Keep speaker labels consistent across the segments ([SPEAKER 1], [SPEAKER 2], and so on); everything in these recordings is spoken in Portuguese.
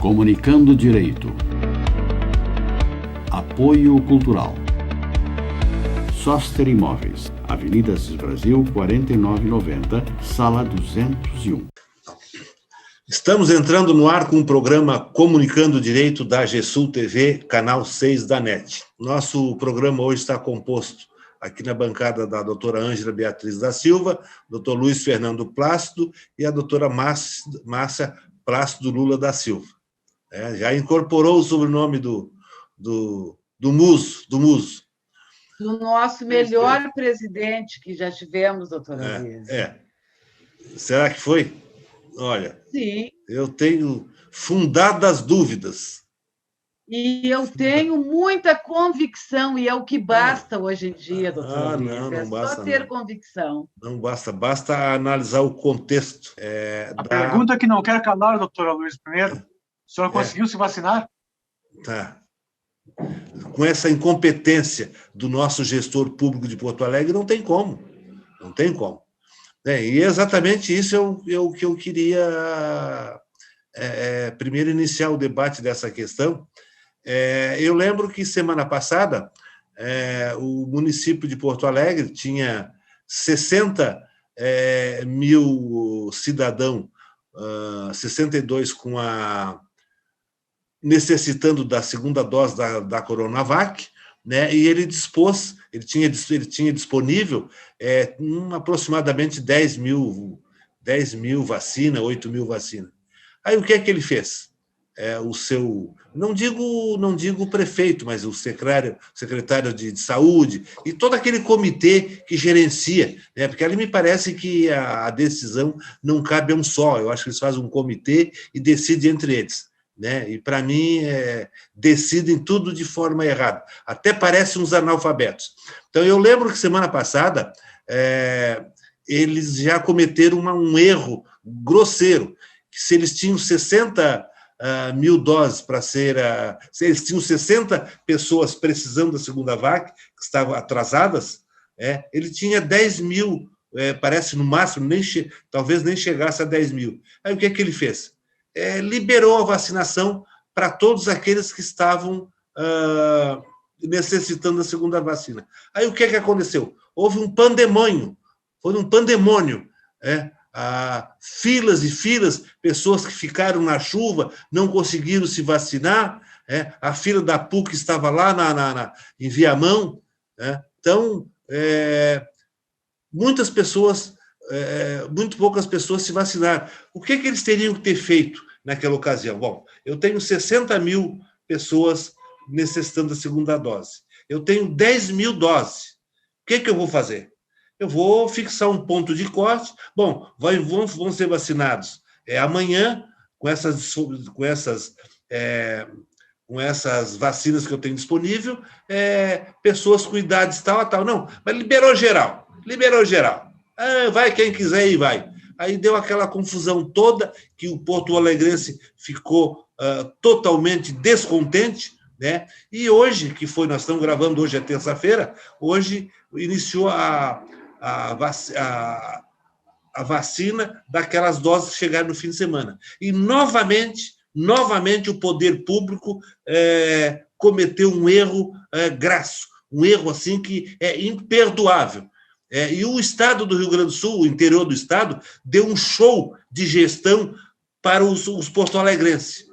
[SPEAKER 1] Comunicando Direito. Apoio Cultural. Soster Imóveis, Avenida Assis Brasil, 4990, Sala 201.
[SPEAKER 2] Estamos entrando no ar com o programa Comunicando Direito da GESUL TV, canal 6 da NET. Nosso programa hoje está composto aqui na bancada da doutora Ângela Beatriz da Silva, doutor Luiz Fernando Plácido e a doutora Márcia Plácido Lula da Silva. Já incorporou o sobrenome do Muso.
[SPEAKER 3] Do nosso melhor presidente que já tivemos, doutora Luiz.
[SPEAKER 2] Será que foi? Olha,
[SPEAKER 3] sim,
[SPEAKER 2] eu tenho fundadas dúvidas.
[SPEAKER 3] E eu tenho muita convicção, e é o que basta hoje em dia, doutora Luiz.
[SPEAKER 2] Não basta,
[SPEAKER 3] só ter convicção.
[SPEAKER 2] Não basta, basta analisar o contexto.
[SPEAKER 4] Pergunta que não quer calar, doutora Luiz, primeiro. A senhora conseguiu se vacinar?
[SPEAKER 2] Tá. Com essa incompetência do nosso gestor público de Porto Alegre, não tem como. Não tem como. E exatamente isso é o que eu queria primeiro iniciar o debate dessa questão. Eu lembro que semana passada o município de Porto Alegre tinha 60 mil cidadãos, 62 necessitando da segunda dose da Coronavac, né? E ele dispôs, ele tinha disponível aproximadamente 10 mil vacinas, 8 mil vacinas. Aí o que é que ele fez? Não digo o prefeito, mas o secretário de saúde e todo aquele comitê que gerencia, né? Porque ali me parece que a decisão não cabe a um só, eu acho que eles fazem um comitê e decidem entre eles, né? E, para mim, decidem tudo de forma errada, até parecem uns analfabetos. Então, eu lembro que semana passada eles já cometeram um erro grosseiro, que se eles tinham 60 mil doses para ser... se eles tinham 60 pessoas precisando da segunda vac, que estavam atrasadas, ele tinha 10 mil, parece no máximo, talvez nem chegasse a 10 mil. Aí o que é que ele fez? Liberou a vacinação para todos aqueles que estavam necessitando da segunda vacina. Aí o que é que aconteceu? Houve um pandemônio, filas e filas, pessoas que ficaram na chuva, não conseguiram se vacinar, a fila da PUC estava lá em Viamão, então, muito poucas pessoas se vacinaram. O que eles teriam que ter feito naquela ocasião? Bom, eu tenho 60 mil pessoas necessitando da segunda dose. Eu tenho 10 mil doses. O que eu vou fazer? Eu vou fixar um ponto de corte. Bom, vão ser vacinados amanhã, com essas vacinas que eu tenho disponível, pessoas com idades tal. Não, mas liberou geral. Vai quem quiser e vai. Aí deu aquela confusão toda, que o porto-alegrense ficou totalmente descontente, né? E hoje, nós estamos gravando hoje, é terça-feira, hoje iniciou a vacina daquelas doses que chegaram no fim de semana. E, novamente, o poder público cometeu um erro grasso, um erro assim que é imperdoável. E o estado do Rio Grande do Sul, o interior do estado, deu um show de gestão para os porto-alegrenses.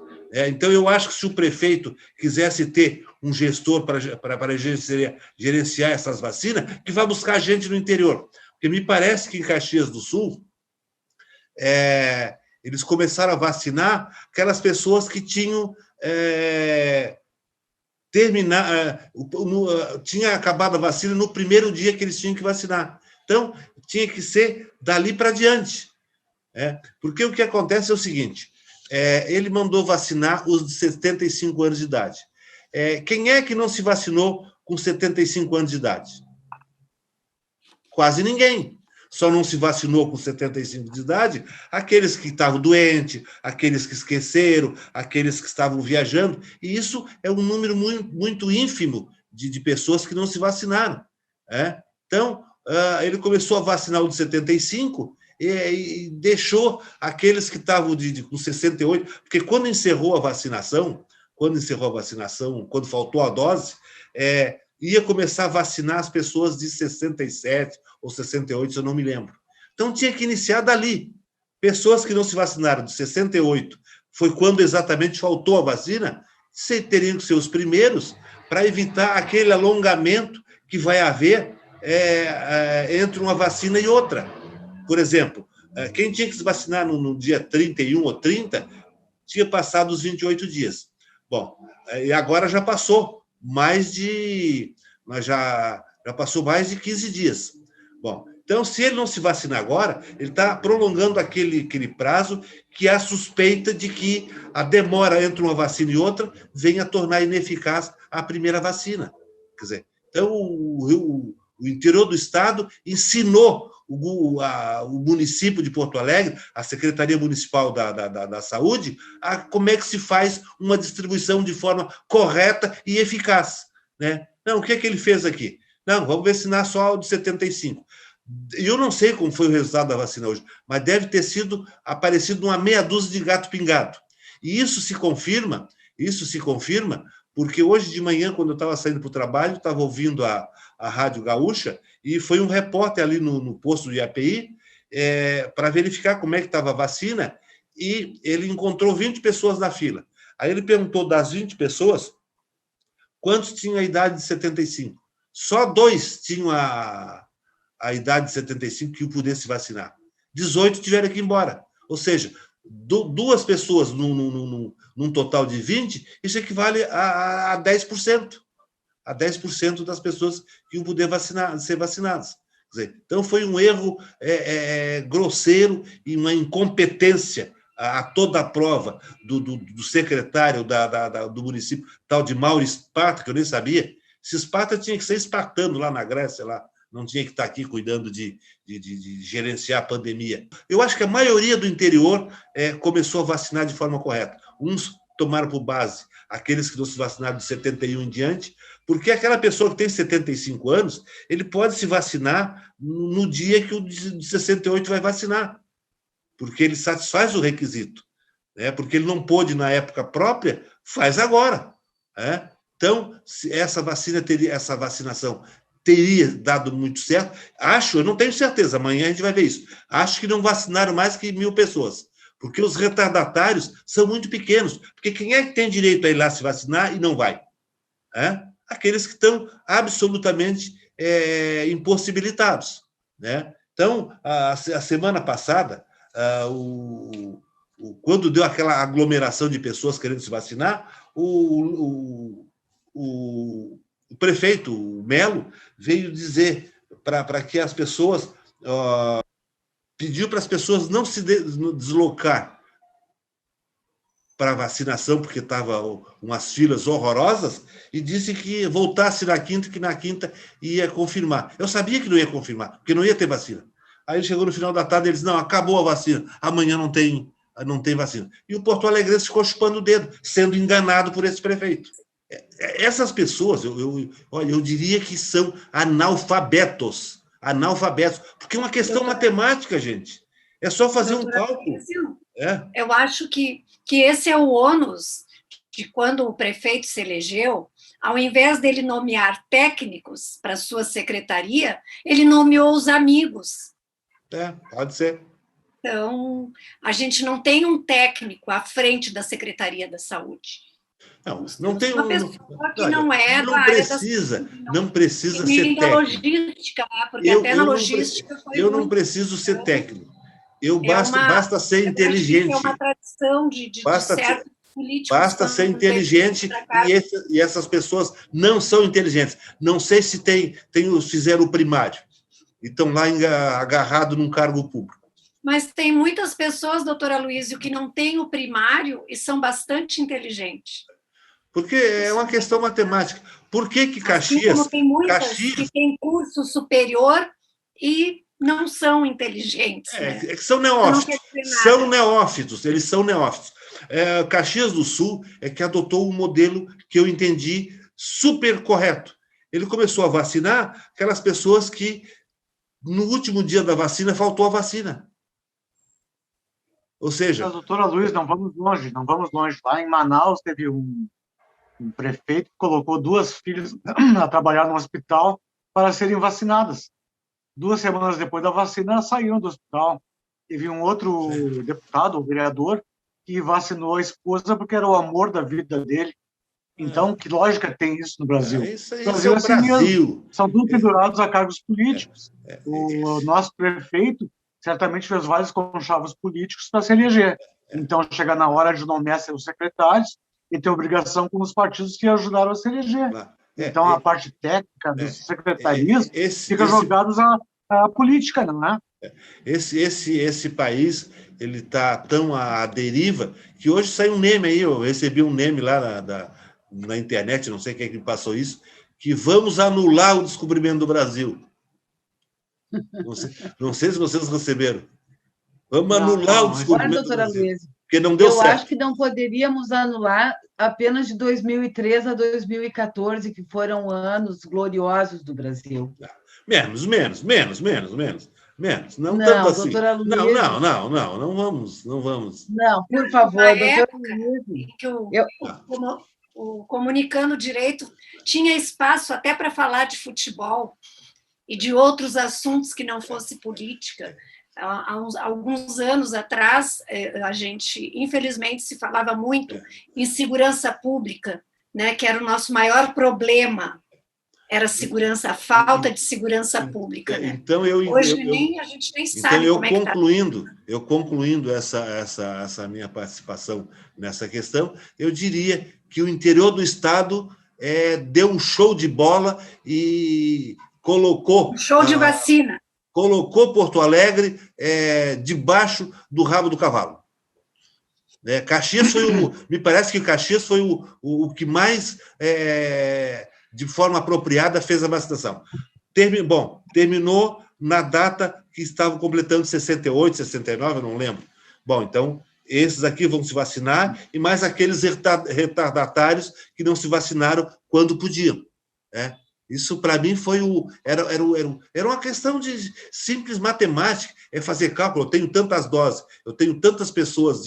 [SPEAKER 2] Então, eu acho que se o prefeito quisesse ter um gestor para gerenciar essas vacinas, que vai buscar gente no interior. Porque me parece que em Caxias do Sul, eles começaram a vacinar aquelas pessoas que tinham tinha acabado a vacina no primeiro dia que eles tinham que vacinar. Então, tinha que ser dali para diante. Porque o que acontece é o seguinte, ele mandou vacinar os de 75 anos de idade. Quem é que não se vacinou com 75 anos de idade? Quase ninguém. Só não se vacinou com 75 de idade aqueles que estavam doentes, aqueles que esqueceram, aqueles que estavam viajando, e isso é um número muito, muito ínfimo de pessoas que não se vacinaram. Então, ele começou a vacinar o de 75, e deixou aqueles que estavam com 68, porque quando encerrou a vacinação, quando faltou a dose, ia começar a vacinar as pessoas de 67 ou 68, se eu não me lembro. Então, tinha que iniciar dali. Pessoas que não se vacinaram de 68, foi quando exatamente faltou a vacina, teriam que ser os primeiros para evitar aquele alongamento que vai haver entre uma vacina e outra. Por exemplo, quem tinha que se vacinar no dia 31 ou 30 tinha passado os 28 dias. Bom, e agora já passou já passou mais de 15 dias. Bom, então, se ele não se vacinar agora, ele está prolongando aquele prazo que há suspeita de que a demora entre uma vacina e outra venha a tornar ineficaz a primeira vacina. Quer dizer, então, o interior do Estado ensinou o município de Porto Alegre, a Secretaria Municipal da Saúde, a como é que se faz uma distribuição de forma correta e eficaz. Né? Não, o que é que ele fez aqui? Não, vamos vacinar só o de 75. Eu não sei como foi o resultado da vacina hoje, mas deve ter aparecido uma meia dúzia de gato pingado. E isso se confirma, porque hoje de manhã, quando eu estava saindo para o trabalho, estava ouvindo a Rádio Gaúcha, e foi um repórter ali no posto do IAPI para verificar como é que estava a vacina, e ele encontrou 20 pessoas na fila. Aí ele perguntou das 20 pessoas, quantos tinham a idade de 75? Só 2 tinham a idade de 75 que pudesse vacinar. 18 tiveram que ir embora. Ou seja, 2 pessoas num total de 20, isso equivale a 10%. A 10% das pessoas que iam poder ser vacinadas. Quer dizer, então, foi um erro grosseiro e uma incompetência a toda a prova do secretário do município, tal de Mauro Sparta, que eu nem sabia. Esse Sparta tinha que ser espartano lá na Grécia, lá. Não tinha que estar aqui cuidando de gerenciar a pandemia. Eu acho que a maioria do interior começou a vacinar de forma correta. Uns tomaram por base aqueles que não se vacinaram de 71 em diante, porque aquela pessoa que tem 75 anos, ele pode se vacinar no dia que o de 68 vai vacinar, porque ele satisfaz o requisito. Porque ele não pôde na época própria, faz agora. Então, se essa vacinação teria dado muito certo. Eu não tenho certeza, amanhã a gente vai ver isso. Acho que não vacinaram mais que 1.000 pessoas, porque os retardatários são muito pequenos. Porque quem é que tem direito a ir lá se vacinar e não vai? Aqueles que estão absolutamente impossibilitados. Então, a semana passada, quando deu aquela aglomeração de pessoas querendo se vacinar, o prefeito, o Melo, veio dizer para que as pessoas... pediu para as pessoas não se deslocar para a vacinação, porque estavam umas filas horrorosas, e disse que voltasse na quinta, que na quinta ia confirmar. Eu sabia que não ia confirmar, porque não ia ter vacina. Aí chegou no final da tarde, eles não, acabou a vacina, amanhã não tem vacina. E o Porto Alegre ficou chupando o dedo, sendo enganado por esse prefeito. Essas pessoas, eu diria que são analfabetos, porque é uma questão matemática, gente. É só fazer um cálculo.
[SPEAKER 5] Eu acho que esse é o ônus de quando o prefeito se elegeu, ao invés dele nomear técnicos para sua secretaria, ele nomeou os amigos.
[SPEAKER 2] Pode ser.
[SPEAKER 5] Então, a gente não tem um técnico à frente da Secretaria da Saúde.
[SPEAKER 2] Não tem
[SPEAKER 5] uma pessoa que não é da área
[SPEAKER 2] não precisa ser técnico.
[SPEAKER 5] Logística, porque até na logística
[SPEAKER 2] eu não preciso ser técnico. Basta ser inteligente.
[SPEAKER 5] É uma tradição de certos políticos.
[SPEAKER 2] Basta ser inteligente e essas pessoas não são inteligentes. Não sei se fizeram o primário e estão lá agarrados num cargo público.
[SPEAKER 5] Mas tem muitas pessoas, doutora Aloísio, que não têm o primário e são bastante inteligentes.
[SPEAKER 2] Porque é uma questão matemática. Por que Caxias...
[SPEAKER 5] Assim, tem muitas que têm curso superior e não são inteligentes.
[SPEAKER 2] Que são neófitos. São neófitos, eles são neófitos. Caxias do Sul é que adotou um modelo que eu entendi super correto. Ele começou a vacinar aquelas pessoas que, no último dia da vacina, faltou a vacina. Ou seja...
[SPEAKER 4] Mas, doutora Luiz, não vamos longe. Lá em Manaus teve um prefeito que colocou 2 filhas a trabalhar no hospital para serem vacinadas. 2 semanas depois da vacina, elas saíram do hospital. Teve um outro deputado, um vereador, que vacinou a esposa porque era o amor da vida dele. Então, que lógica tem isso no Brasil?
[SPEAKER 2] Isso é
[SPEAKER 4] Brasil
[SPEAKER 2] o
[SPEAKER 4] assim mesmo.
[SPEAKER 2] Brasil.
[SPEAKER 4] São tudo pendurados a cargos políticos. O nosso prefeito certamente fez vários conchavos políticos para se eleger. Então, chega na hora de nomear seus secretários e tem obrigação com os partidos que ajudaram a se eleger. Então, a parte técnica dos secretarias fica jogados à política, não é?
[SPEAKER 2] Esse país ele está tão à deriva que hoje saiu um meme aí, eu recebi um meme lá na internet, não sei quem é que me passou isso, que vamos anular o descobrimento do Brasil. Não sei se vocês receberam. Vamos anular o descobrimento do Brasil. Luiz, porque não deu certo.
[SPEAKER 3] Eu acho que não poderíamos anular apenas de 2013 a 2014, que foram anos gloriosos do Brasil.
[SPEAKER 2] Menos. Não tanto assim.
[SPEAKER 3] Doutora Luiz,
[SPEAKER 2] não vamos.
[SPEAKER 3] Não, por favor, doutora
[SPEAKER 5] Luiz. Que o Comunicando Direito tinha espaço até para falar de futebol e de outros assuntos que não fosse política. Há alguns anos atrás, a gente, infelizmente, se falava muito em segurança pública, né, que era o nosso maior problema, era a falta de segurança pública. Né?
[SPEAKER 2] Então,
[SPEAKER 5] hoje a gente nem sabe como é que está.
[SPEAKER 2] Eu concluindo essa minha participação nessa questão, eu diria que o interior do Estado deu um show de bola e colocou...
[SPEAKER 5] Um show de vacina.
[SPEAKER 2] Colocou Porto Alegre debaixo do rabo do cavalo. Caxias foi me parece que Caxias foi o que mais, de forma apropriada, fez a vacinação. Terminou na data que estavam completando 68, 69, eu não lembro. Bom, então, esses aqui vão se vacinar, e mais aqueles retardatários que não se vacinaram quando podiam. Isso, para mim, era uma questão de simples matemática, fazer cálculo. Eu tenho tantas doses, eu tenho tantas pessoas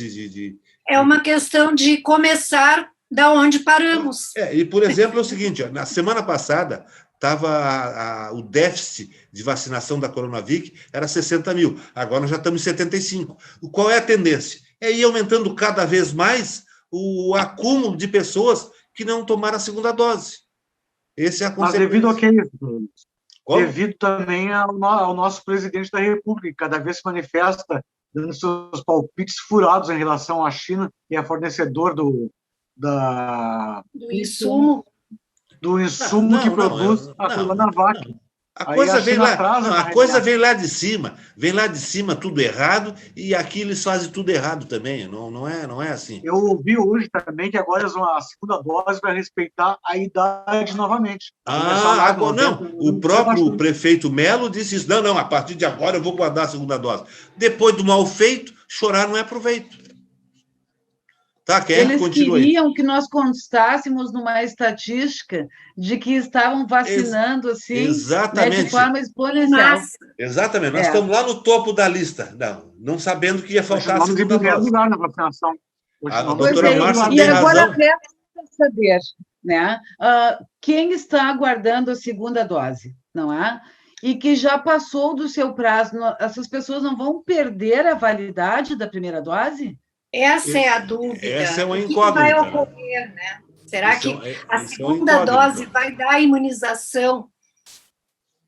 [SPEAKER 5] É uma questão de começar da onde paramos.
[SPEAKER 2] E, por exemplo, é o seguinte, na semana passada, o déficit de vacinação da Coronavac era 60 mil, agora nós já estamos em 75. Qual é a tendência? Ir aumentando cada vez mais o acúmulo de pessoas que não tomaram a segunda dose. Esse é a consequência.
[SPEAKER 4] Mas devido a quê? Devido também ao nosso presidente da República, cada vez se manifesta dando seus palpites furados em relação à China, que é fornecedor do
[SPEAKER 5] insumo,
[SPEAKER 4] que produz a Coronavac.
[SPEAKER 2] A coisa vem lá de cima, tudo errado, e aqui eles fazem tudo errado também, não é assim.
[SPEAKER 4] Eu ouvi hoje também que agora a segunda dose vai respeitar a idade novamente.
[SPEAKER 2] O próprio prefeito Melo disse isso, não, a partir de agora eu vou guardar a segunda dose. Depois do mal feito, chorar não é proveito.
[SPEAKER 3] Eles queriam que nós constássemos numa estatística de que estavam vacinando assim, de forma exponencial.
[SPEAKER 2] Exatamente, nós estamos lá no topo da lista, não sabendo que ia faltar a segunda dose.
[SPEAKER 4] Lugar na vacinação.
[SPEAKER 2] A doutora Márcia tem razão.
[SPEAKER 3] E agora resta saber, né, quem está aguardando a segunda dose, não é? E que já passou do seu prazo, essas pessoas não vão perder a validade da primeira dose?
[SPEAKER 5] Essa é a dúvida.
[SPEAKER 2] Essa é uma
[SPEAKER 5] incógnita. O que vai ocorrer, né? Será que a segunda dose vai dar a imunização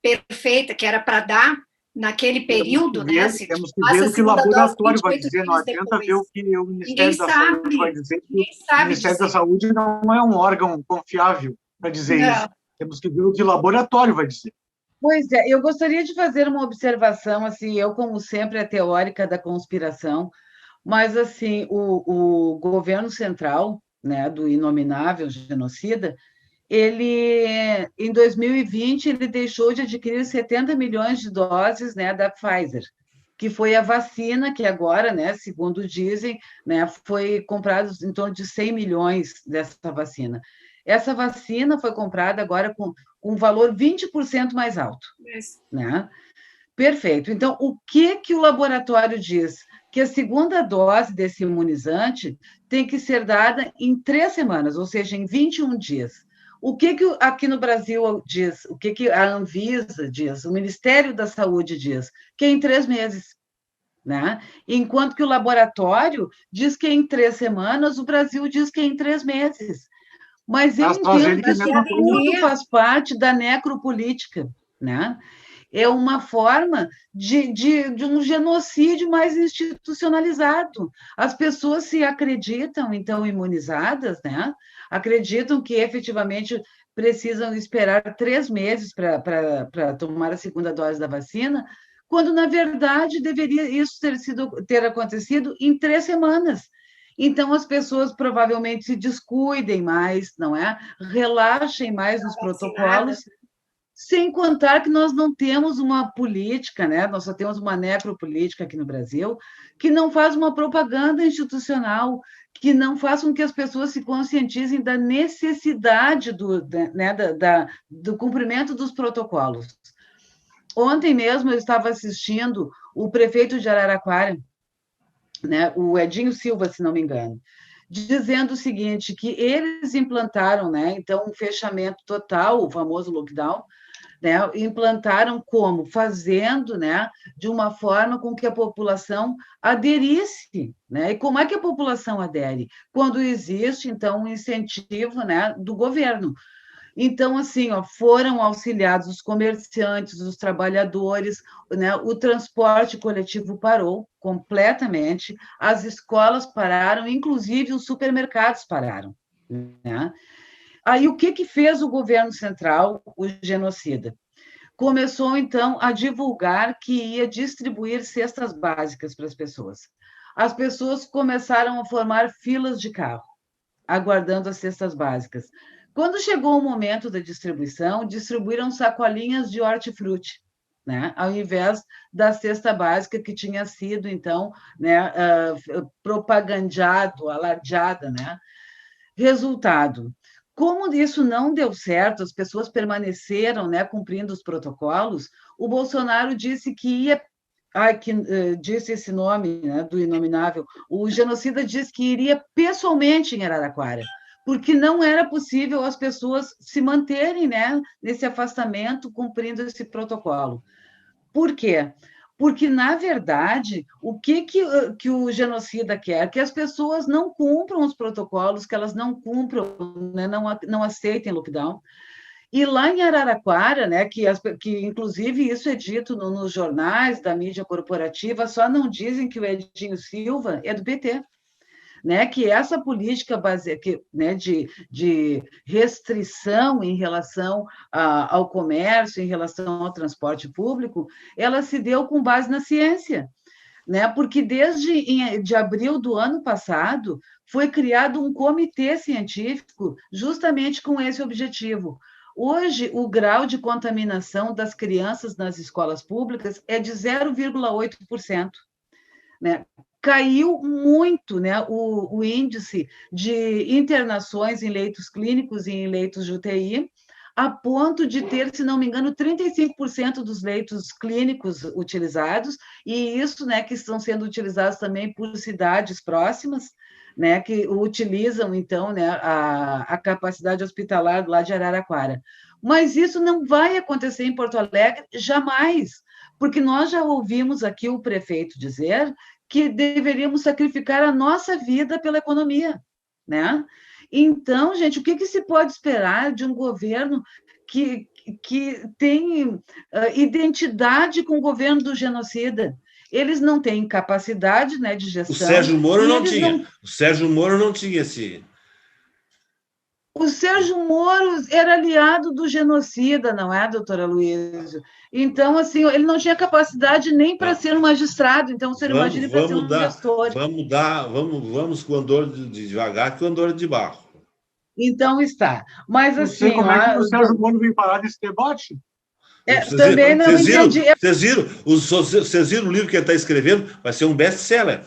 [SPEAKER 5] perfeita que era para dar naquele período, né?
[SPEAKER 4] Temos que ver o que o laboratório vai dizer, não adianta ver o que o Ministério da Saúde vai dizer. O Ministério da Saúde não é um órgão confiável para dizer isso. Temos que ver o que o laboratório vai dizer.
[SPEAKER 3] Pois é, eu gostaria de fazer uma observação, assim, eu, como sempre, teórica da conspiração, mas, assim, o governo central, né, do inominável genocida, ele, em 2020, ele deixou de adquirir 70 milhões de doses, né, da Pfizer, que foi a vacina que agora, né, segundo dizem, né, foi comprado em torno de 100 milhões dessa vacina. Essa vacina foi comprada agora com um valor 20% mais alto. Né? Perfeito. Então, o que o laboratório diz? que a segunda dose desse imunizante tem que ser dada em 3 semanas, ou seja, em 21 dias. O que aqui no Brasil diz? O que a Anvisa diz? O Ministério da Saúde diz? Que é em 3 meses. Né? Enquanto que o laboratório diz que é em 3 semanas, o Brasil diz que é em 3 meses. Mas eu entendo que isso tudo faz parte da necropolítica, né? É uma forma de um genocídio mais institucionalizado. As pessoas se acreditam, então, imunizadas, né? Acreditam que efetivamente precisam esperar 3 meses para tomar a segunda dose da vacina, quando, na verdade, deveria isso ter acontecido em 3 semanas. Então, as pessoas provavelmente se descuidem mais, não é? Relaxem mais nos protocolos, sem contar que nós não temos uma política, né? Nós só temos uma necropolítica aqui no Brasil, que não faz uma propaganda institucional, que não faz com que as pessoas se conscientizem da necessidade do cumprimento dos protocolos. Ontem mesmo eu estava assistindo o prefeito de Araraquara, né, o Edinho Silva, se não me engano, dizendo o seguinte, que eles implantaram, né, então, um fechamento total, o famoso lockdown, né, implantaram como? Fazendo, né, de uma forma com que a população aderisse, né? E como é que a população adere? Quando existe, então, um incentivo, né, do governo. Então, assim, ó, foram auxiliados os comerciantes, os trabalhadores, né? O transporte coletivo parou completamente, as escolas pararam, inclusive os supermercados pararam, né? Aí, o que fez o governo central, o genocida? Começou, então, a divulgar que ia distribuir cestas básicas para as pessoas. As pessoas começaram a formar filas de carro, aguardando as cestas básicas. Quando chegou o momento da distribuição, distribuíram sacolinhas de hortifruti, né? Ao invés da cesta básica que tinha sido, então, né, propagandeado, alardeada, né? Resultado, como isso não deu certo, as pessoas permaneceram, né, cumprindo os protocolos, o Bolsonaro disse que ia... disse esse nome, né, do inominável, o genocida disse que iria pessoalmente em Araraquara, porque não era possível as pessoas se manterem, né, nesse afastamento, cumprindo esse protocolo. Por quê? Porque, na verdade, o que o genocida quer? Que as pessoas não cumpram os protocolos, que elas não cumpram, né, não aceitem lockdown. E lá em Araraquara, né, que inclusive isso é dito nos jornais da mídia corporativa, só não dizem que o Edinho Silva é do PT. Né, que essa política né, de restrição em relação ao comércio, em relação ao transporte público, ela se deu com base na ciência, né, porque desde de abril do ano passado foi criado um comitê científico justamente com esse objetivo. Hoje, o grau de contaminação das crianças nas escolas públicas é de 0,8%. Né? Caiu muito, né, o índice de internações em leitos clínicos e em leitos de UTI, a ponto de ter, se não me engano, 35% dos leitos clínicos utilizados, e isso, né, que estão sendo utilizados também por cidades próximas, né, que utilizam, então, né, a capacidade hospitalar lá de Araraquara. Mas isso não vai acontecer em Porto Alegre jamais, porque nós já ouvimos aqui o prefeito dizer que deveríamos sacrificar a nossa vida pela economia, né? Então, gente, o que se pode esperar de um governo que tem identidade com o governo do genocida? Eles não têm capacidade, né, de gestão.
[SPEAKER 2] O Sérgio Moro não tinha. O Sérgio Moro não tinha esse...
[SPEAKER 3] O Sérgio Moro era aliado do genocida, não é, doutora Luísa? Então, assim, ele não tinha capacidade nem para ser um magistrado, então você imagina para ser um gestor.
[SPEAKER 2] Vamos com o andor devagar, com o andor de barro.
[SPEAKER 3] Então está. Mas, assim...
[SPEAKER 4] Não sei como é que o Sérgio Moro veio parar nesse debate.
[SPEAKER 3] Também não entendi.
[SPEAKER 2] Vocês viram o livro que ele está escrevendo? Vai ser um best-seller.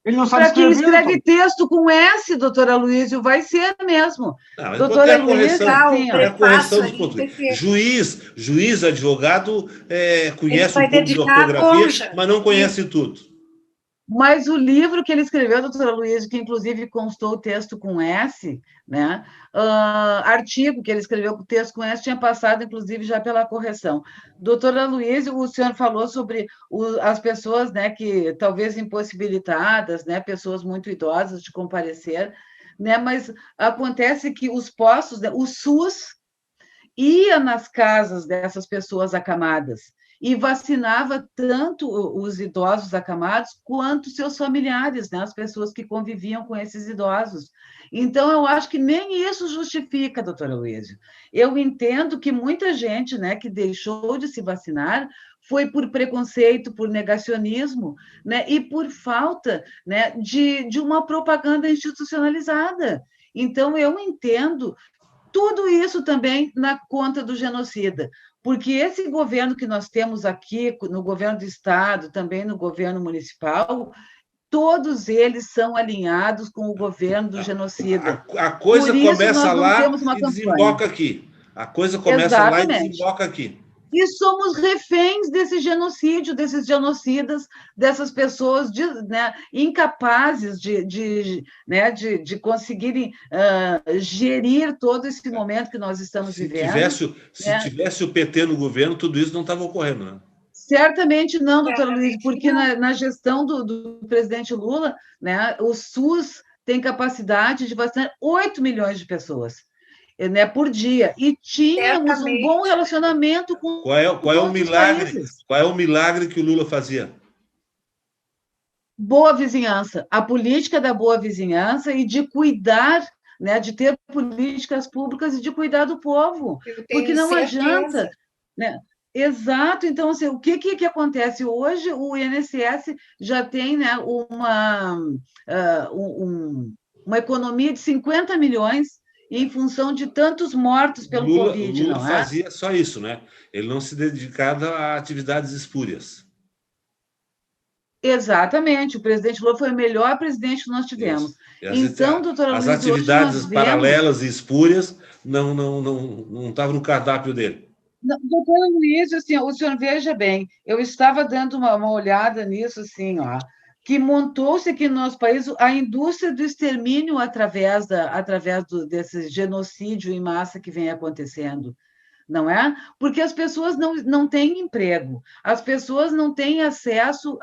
[SPEAKER 4] Ele não sabe
[SPEAKER 3] escrever. Para quem escreve
[SPEAKER 4] então.
[SPEAKER 3] texto com S, doutora Luísa, vai ser mesmo.
[SPEAKER 2] Não,
[SPEAKER 3] doutora Luísa,
[SPEAKER 2] é a correção dos portugueses. Juiz, advogado, conhece um pouco de ortografia, mas não conhece tudo.
[SPEAKER 3] Mas o livro que ele escreveu, doutora Luísa, que inclusive constou o texto com S, né? Artigo que ele escreveu com o texto com S, tinha passado, inclusive, já pela correção. Doutora Luísa, o senhor falou sobre as pessoas, né, que talvez impossibilitadas, né, pessoas muito idosas de comparecer, né? Mas acontece que os postos, né, o SUS ia nas casas dessas pessoas acamadas e vacinava tanto os idosos acamados quanto seus familiares, né, as pessoas que conviviam com esses idosos. Então, eu acho que nem isso justifica, doutora Luísa. Eu entendo que muita gente, né, que deixou de se vacinar foi por preconceito, por negacionismo, né, e por falta, né, de uma propaganda institucionalizada. Então, eu entendo tudo isso também na conta do genocida, porque esse governo que nós temos aqui, no governo do Estado, também no governo municipal, todos eles são alinhados com o governo do genocida.
[SPEAKER 2] A coisa
[SPEAKER 3] Por isso,
[SPEAKER 2] começa
[SPEAKER 3] nós não
[SPEAKER 2] lá
[SPEAKER 3] temos uma
[SPEAKER 2] e
[SPEAKER 3] campanha.
[SPEAKER 2] desemboca aqui. A coisa começa lá e
[SPEAKER 3] Exatamente.
[SPEAKER 2] desemboca aqui.
[SPEAKER 3] E somos reféns desse genocídio, desses genocidas, dessas pessoas né, incapazes né, de conseguirem gerir todo esse momento que nós estamos vivendo.
[SPEAKER 2] Se tivesse o PT no governo, tudo isso não estava ocorrendo, né?
[SPEAKER 3] Certamente não, doutora Luiz, porque na gestão do presidente Lula, né, o SUS tem capacidade de vacinar 8 milhões de pessoas, né, por dia. E tínhamos um bom relacionamento com
[SPEAKER 2] qual é o milagre?
[SPEAKER 3] países.
[SPEAKER 2] Qual é o milagre que o Lula fazia?
[SPEAKER 3] Boa vizinhança, a política da boa vizinhança e de cuidar, né, de ter políticas públicas e de cuidar do povo, porque não adianta, né? Exato. Então, assim, o que acontece hoje? O INSS já tem, né, uma economia de 50 milhões em função de tantos mortos pelo Covid,
[SPEAKER 2] Lula
[SPEAKER 3] não é?
[SPEAKER 2] fazia só isso, né? Ele não se dedicava a atividades espúrias.
[SPEAKER 3] Exatamente. O presidente Lula foi o melhor presidente que nós tivemos.
[SPEAKER 2] Então,
[SPEAKER 3] doutora
[SPEAKER 2] as
[SPEAKER 3] Luiz,
[SPEAKER 2] atividades
[SPEAKER 3] hoje nós
[SPEAKER 2] paralelas e espúrias não estavam no cardápio dele.
[SPEAKER 3] Doutora Luiz, assim, o senhor veja bem, eu estava dando uma olhada nisso, assim, ó, que montou-se aqui no nosso país a indústria do extermínio através desse genocídio em massa que vem acontecendo, não é? Porque as pessoas não têm emprego, as pessoas não têm acesso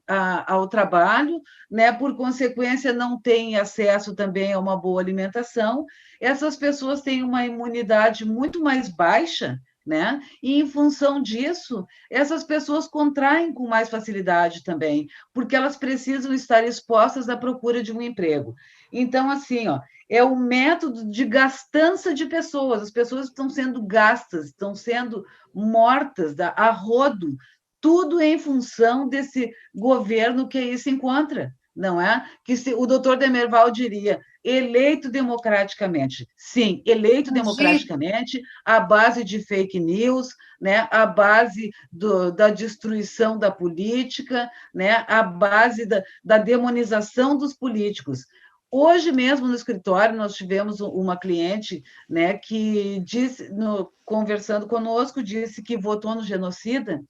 [SPEAKER 3] ao trabalho, né? Por consequência, não têm acesso também a uma boa alimentação. Essas pessoas têm uma imunidade muito mais baixa, né? E, em função disso, essas pessoas contraem com mais facilidade também, porque elas precisam estar expostas à procura de um emprego. Então, assim, ó, é o método de gastança de pessoas. As pessoas estão sendo gastas, estão sendo mortas a rodo, tudo em função desse governo que aí se encontra, não é? Que o doutor Demerval diria, eleito democraticamente. Sim, eleito democraticamente, à base de fake news, né? À base da destruição da política, né? À base da demonização dos políticos. Hoje mesmo no escritório nós tivemos uma cliente, né, que disse, conversando conosco, disse que votou no genocida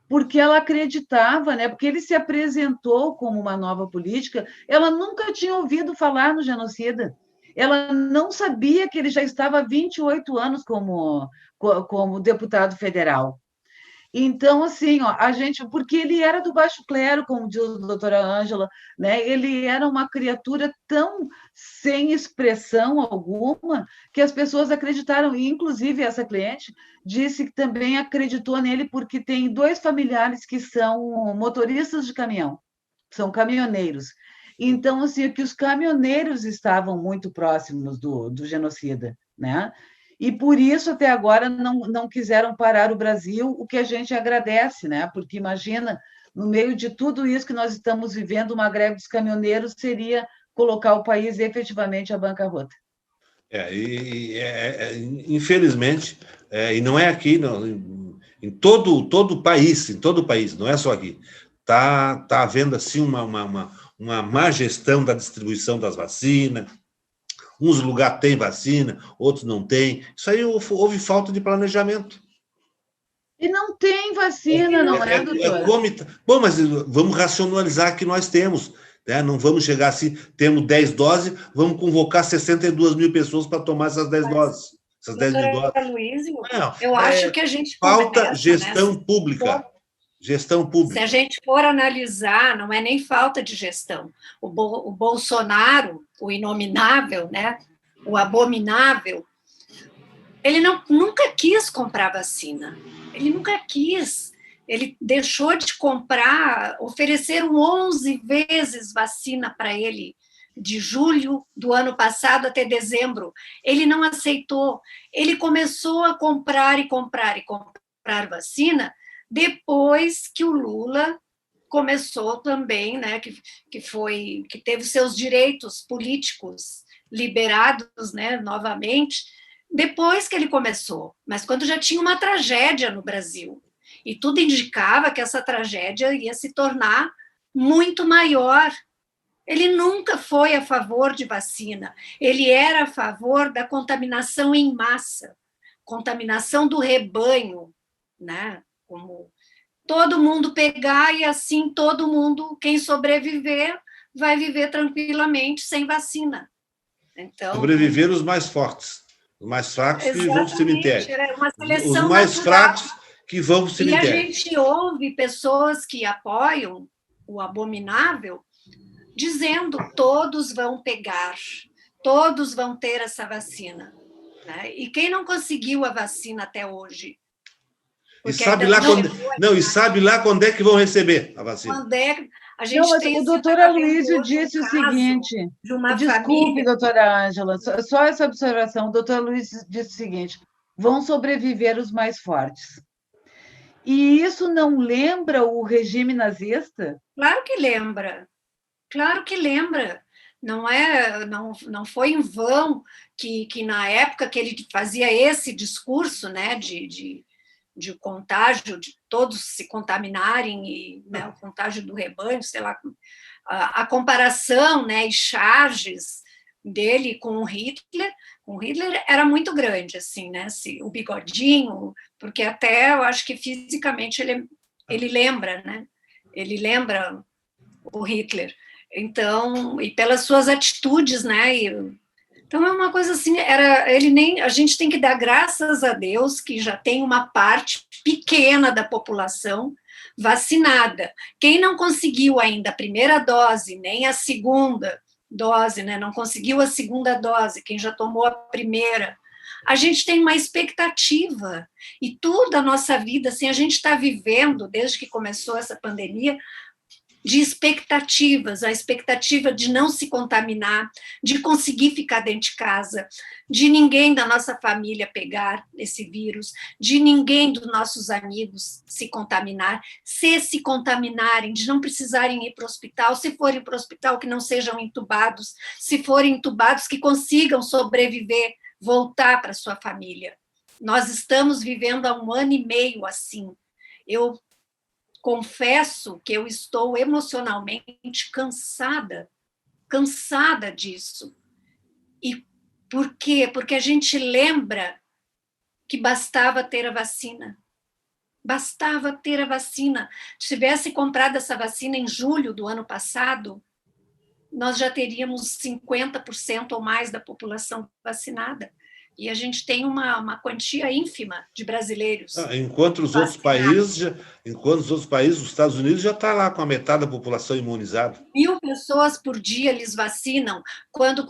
[SPEAKER 3] porque ela acreditava, né, porque ele se apresentou como uma nova política, ela nunca tinha ouvido falar no genocida. Ela não sabia que ele já estava há 28 anos como deputado federal. Então, assim, ó, porque ele era do baixo clero, como diz a doutora Ângela, né? Ele era uma criatura tão sem expressão alguma que as pessoas acreditaram, e inclusive essa cliente disse que também acreditou nele porque tem 2 familiares que são motoristas de caminhão, são caminhoneiros. Então, assim, que os caminhoneiros estavam muito próximos do genocida, né? E por isso, até agora, não quiseram parar o Brasil, o que a gente agradece, né? Porque imagina, no meio de tudo isso que nós estamos vivendo, uma greve dos caminhoneiros seria colocar o país efetivamente à bancarrota.
[SPEAKER 2] Infelizmente, e não é aqui, não, em todo o país, não é só aqui, tá havendo assim uma má gestão da distribuição das vacinas. Uns lugares têm vacina, outros não têm. Isso aí houve falta de planejamento.
[SPEAKER 3] E não tem vacina, não é, doutora?
[SPEAKER 2] Bom, mas vamos racionalizar que nós temos. Né? Não vamos chegar assim, temos 10 doses, vamos convocar 62 mil pessoas para tomar essas 10 doses, essas 10 mil doses.
[SPEAKER 5] Luísio,
[SPEAKER 2] Não,
[SPEAKER 5] eu acho que a gente
[SPEAKER 2] falta
[SPEAKER 5] começa,
[SPEAKER 2] gestão
[SPEAKER 5] né?
[SPEAKER 2] pública. Gestão
[SPEAKER 5] Se
[SPEAKER 2] pública.
[SPEAKER 5] a gente for analisar, não é nem falta de gestão. O Bolsonaro, o inominável, né? O abominável, ele nunca quis comprar vacina. Ele nunca quis. Ele deixou de comprar, ofereceram 11 vezes vacina para ele, de julho do ano passado até dezembro. Ele não aceitou. Ele começou a comprar e comprar e comprar vacina depois que o Lula começou também, né, que teve seus direitos políticos liberados, né, novamente, depois que ele começou, mas quando já tinha uma tragédia no Brasil. E tudo indicava que essa tragédia ia se tornar muito maior. Ele nunca foi a favor de vacina, ele era a favor da contaminação em massa, contaminação do rebanho, né? Como todo mundo pegar e assim todo mundo, quem sobreviver, vai viver tranquilamente sem vacina. Então,
[SPEAKER 2] sobreviver os mais fortes. Os mais fracos que vão para o cemitério.
[SPEAKER 5] Era uma
[SPEAKER 2] Os
[SPEAKER 5] seleção
[SPEAKER 2] mais
[SPEAKER 5] natural.
[SPEAKER 2] fracos que vão para o cemitério.
[SPEAKER 5] E a gente ouve pessoas que apoiam o abominável dizendo todos vão pegar, todos vão ter essa vacina. Né? E quem não conseguiu a vacina até hoje?
[SPEAKER 2] E sabe lá quando é que vão receber a vacina?
[SPEAKER 5] Quando é, a gente
[SPEAKER 3] Não, mas
[SPEAKER 5] tem
[SPEAKER 3] o doutor Aloysio disse o seguinte, desculpe, doutora Ângela, só essa observação, o doutor Aloysio disse o seguinte, vão sobreviver os mais fortes. E isso não lembra o regime nazista?
[SPEAKER 5] Claro que lembra, claro que lembra. Não foi em vão que na época que ele fazia esse discurso, né, de contágio, de todos se contaminarem, e né, o contágio do rebanho, sei lá, a comparação, né, e charges dele com o Hitler era muito grande, assim, né, o bigodinho, porque até eu acho que fisicamente ele lembra, né, ele lembra o Hitler, então, e pelas suas atitudes, né, então é uma coisa assim, a gente tem que dar graças a Deus que já tem uma parte pequena da população vacinada. Quem não conseguiu ainda a primeira dose, nem a segunda dose, né, não conseguiu a segunda dose, quem já tomou a primeira, a gente tem uma expectativa, e toda a nossa vida, assim, a gente está vivendo, desde que começou essa pandemia, de expectativas, a expectativa de não se contaminar, de conseguir ficar dentro de casa, de ninguém da nossa família pegar esse vírus, de ninguém dos nossos amigos se contaminar, se contaminarem, de não precisarem ir para o hospital, se forem para o hospital que não sejam entubados, se forem entubados que consigam sobreviver, voltar para sua família. Nós estamos vivendo há 1 ano e meio assim. Eu confesso que eu estou emocionalmente cansada disso. E por quê? Porque a gente lembra que bastava ter a vacina. Bastava ter a vacina. Se tivesse comprado essa vacina em julho do ano passado, nós já teríamos 50% ou mais da população vacinada. E a gente tem uma quantia ínfima de brasileiros.
[SPEAKER 2] Enquanto os outros países, os Estados Unidos já está lá com a metade da população imunizada.
[SPEAKER 5] 1.000 pessoas por dia eles vacinam. Quando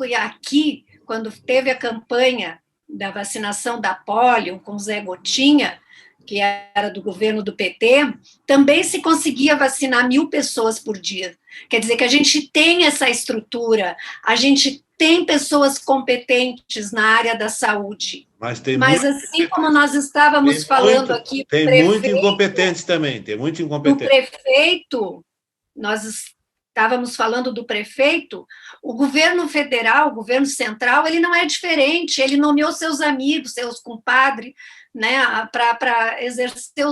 [SPEAKER 5] teve a campanha da vacinação da polio com Zé Gotinha, que era do governo do PT, também se conseguia vacinar 1.000 pessoas por dia. Quer dizer que a gente tem essa estrutura, a gente tem pessoas competentes na área da saúde. Mas assim como nós estávamos falando aqui...
[SPEAKER 2] Tem muito incompetente também, tem muito incompetente.
[SPEAKER 5] O prefeito, nós estávamos falando do prefeito, o governo federal, o governo central, ele não é diferente, ele nomeou seus amigos, seus compadres, né, para exercer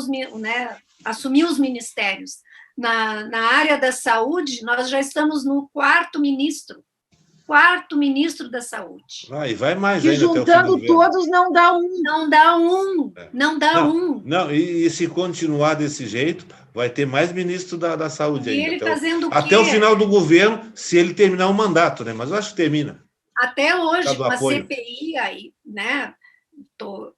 [SPEAKER 5] assumir os ministérios. Na área da saúde, nós já estamos no 4º ministro. 4º ministro da Saúde.
[SPEAKER 2] E vai mais
[SPEAKER 3] E
[SPEAKER 2] ainda até o fim do
[SPEAKER 3] juntando
[SPEAKER 2] governo.
[SPEAKER 3] todos não dá um.
[SPEAKER 5] Não dá um, não dá um.
[SPEAKER 2] Não, e se continuar desse jeito, vai ter mais ministro da Saúde
[SPEAKER 5] E
[SPEAKER 2] ainda.
[SPEAKER 5] ele fazendo o
[SPEAKER 2] até o
[SPEAKER 5] quê?
[SPEAKER 2] final do governo, se ele terminar o mandato, né? Mas eu acho que termina.
[SPEAKER 5] Até hoje,
[SPEAKER 2] do
[SPEAKER 5] com a
[SPEAKER 2] apoio.
[SPEAKER 5] CPI aí, né? Estou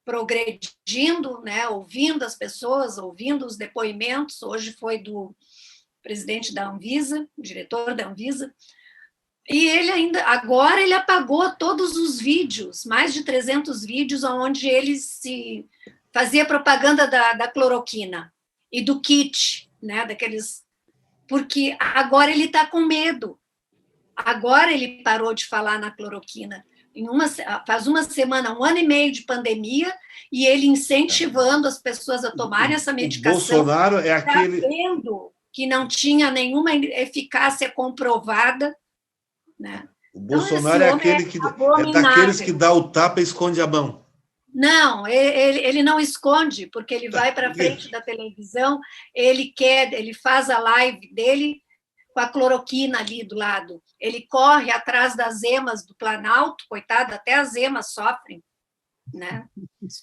[SPEAKER 5] progredindo, né? Ouvindo as pessoas, ouvindo os depoimentos. Hoje foi do presidente da Anvisa, diretor da Anvisa. E ele agora ele apagou todos os vídeos, mais de 300 vídeos, onde ele se fazia propaganda da cloroquina e do kit, né? Porque agora ele está com medo. Agora ele parou de falar na cloroquina. Faz uma semana, 1 ano e meio de pandemia, e ele incentivando as pessoas a tomarem essa medicação.
[SPEAKER 2] O Bolsonaro é aquele...
[SPEAKER 5] Sabendo que não tinha nenhuma eficácia comprovada, né?
[SPEAKER 2] O Bolsonaro é aquele que é daqueles que dá o tapa e esconde a mão.
[SPEAKER 5] Não, ele não esconde, porque ele vai para frente da televisão, ele faz a live dele com a cloroquina ali do lado. Ele corre atrás das emas do Planalto, coitado, até as emas sofrem, né?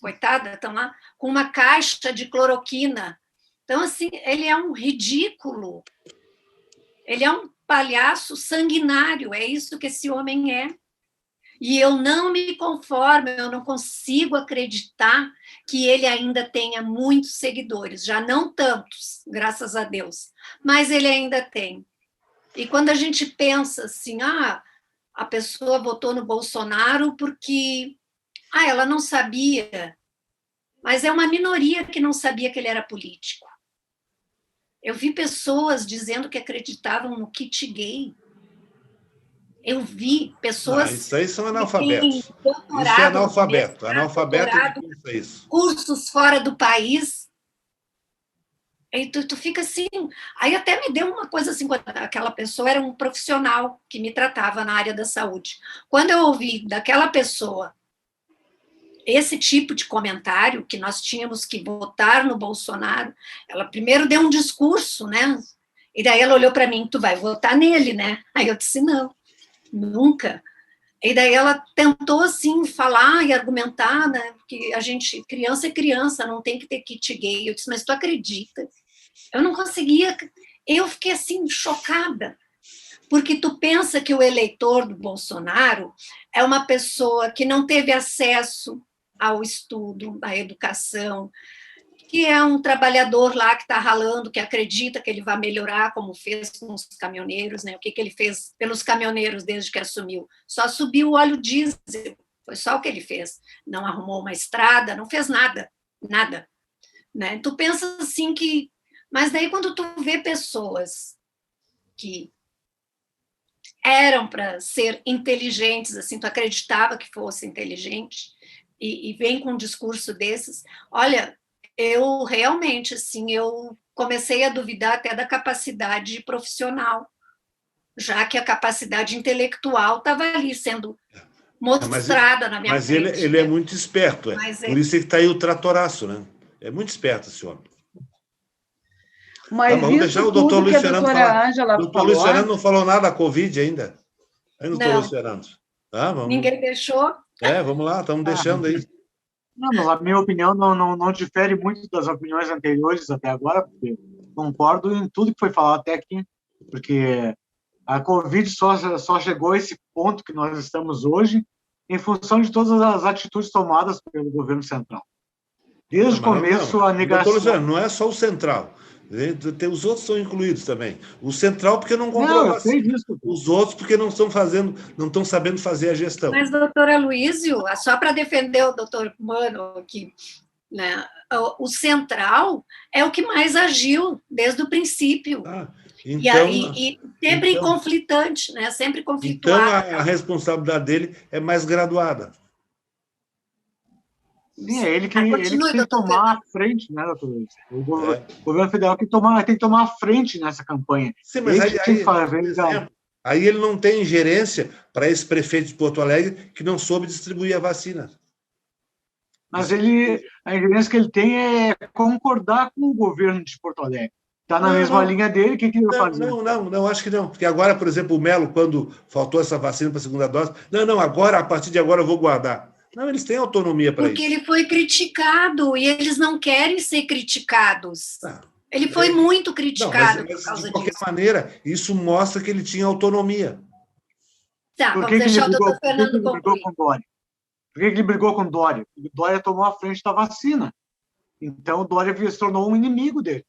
[SPEAKER 5] Coitada, estão lá com uma caixa de cloroquina. Então, assim, ele é um ridículo. Ele é um palhaço sanguinário, é isso que esse homem é. E eu não me conformo, eu não consigo acreditar que ele ainda tenha muitos seguidores, já não tantos, graças a Deus, mas ele ainda tem. E quando a gente pensa assim, a pessoa votou no Bolsonaro porque ela não sabia, mas é uma minoria que não sabia que ele era político. Eu vi pessoas dizendo que acreditavam no kit gay. Eu vi pessoas...
[SPEAKER 2] Isso aí são analfabetos. Isso é analfabeto. Analfabeto que pensa isso.
[SPEAKER 5] Cursos fora do país. E tu fica assim... Aí até me deu uma coisa assim, aquela pessoa era um profissional que me tratava na área da saúde. Quando eu ouvi daquela pessoa esse tipo de comentário, que nós tínhamos que votar no Bolsonaro, ela primeiro deu um discurso, né? E daí ela olhou para mim, tu vai votar nele, né? Aí eu disse, não, nunca. E daí ela tentou, assim, falar e argumentar, né? Que criança é criança, não tem que ter kit gay. Eu disse, mas tu acredita? Eu não conseguia, eu fiquei, assim, chocada. Porque tu pensa que o eleitor do Bolsonaro é uma pessoa que não teve acesso ao estudo, à educação, que é um trabalhador lá que está ralando, que acredita que ele vai melhorar, como fez com os caminhoneiros, né? O que ele fez pelos caminhoneiros desde que assumiu? Só subiu o óleo diesel, foi só o que ele fez. Não arrumou uma estrada, não fez nada, nada. Né? Tu pensa assim que... Mas daí quando tu vê pessoas que eram para ser inteligentes, assim, tu acreditava que fosse inteligente, e vem com um discurso desses, olha, eu realmente, assim, eu comecei a duvidar até da capacidade profissional, já que a capacidade intelectual estava ali sendo mostrada na minha frente.
[SPEAKER 2] Mas ele é muito esperto, por isso que está aí o tratoraço, né? É muito esperto esse homem.
[SPEAKER 3] Mas
[SPEAKER 2] vamos deixar o doutor Luiz Fernando falar. O doutor Luiz Fernando não falou nada da Covid ainda. Aí, doutor Luiz Fernando. Vamos.
[SPEAKER 5] Ninguém deixou?
[SPEAKER 2] Vamos lá, estamos deixando aí.
[SPEAKER 4] Não, mas a minha opinião não difere muito das opiniões anteriores até agora, porque concordo em tudo que foi falado até aqui, porque a Covid só chegou a esse ponto que nós estamos hoje em função de todas as atitudes tomadas pelo governo central. Desde o começo, a negação...
[SPEAKER 2] Doutor Luciano, não é só o central. Os outros são incluídos também. O central porque não comprou a vacina. Os outros porque não estão sabendo fazer a gestão.
[SPEAKER 5] Mas, doutor Aloísio, só para defender o doutor Mano aqui, né, o central é o que mais agiu desde o princípio.
[SPEAKER 2] Então,
[SPEAKER 5] e sempre conflitante, né? Sempre conflituado.
[SPEAKER 2] Então, a responsabilidade dele é mais graduada.
[SPEAKER 4] Sim, é ele que tem que tomar a frente, né, doutor Luiz? O governo federal tem que tomar a frente nessa campanha.
[SPEAKER 2] Sim, mas aí ele não tem ingerência para esse prefeito de Porto Alegre que não soube distribuir a vacina.
[SPEAKER 4] Mas a ingerência que ele tem é concordar com o governo de Porto Alegre. Está na mesma linha dele, o que ele vai fazer?
[SPEAKER 2] Não, acho que não. Porque agora, por exemplo, o Melo, quando faltou essa vacina para a segunda dose, agora, a partir de agora eu vou guardar. Não, eles têm autonomia para isso.
[SPEAKER 5] Porque ele foi criticado e eles não querem ser criticados. Ele foi muito criticado por causa
[SPEAKER 2] de qualquer
[SPEAKER 5] disso.
[SPEAKER 2] maneira, isso mostra que ele tinha autonomia.
[SPEAKER 5] Tá,
[SPEAKER 4] Por
[SPEAKER 5] vamos deixar o doutor Fernando concluir.
[SPEAKER 4] Por que ele brigou com o Dória? Porque o Dória tomou a frente da vacina. Então, o Dória se tornou um inimigo dele.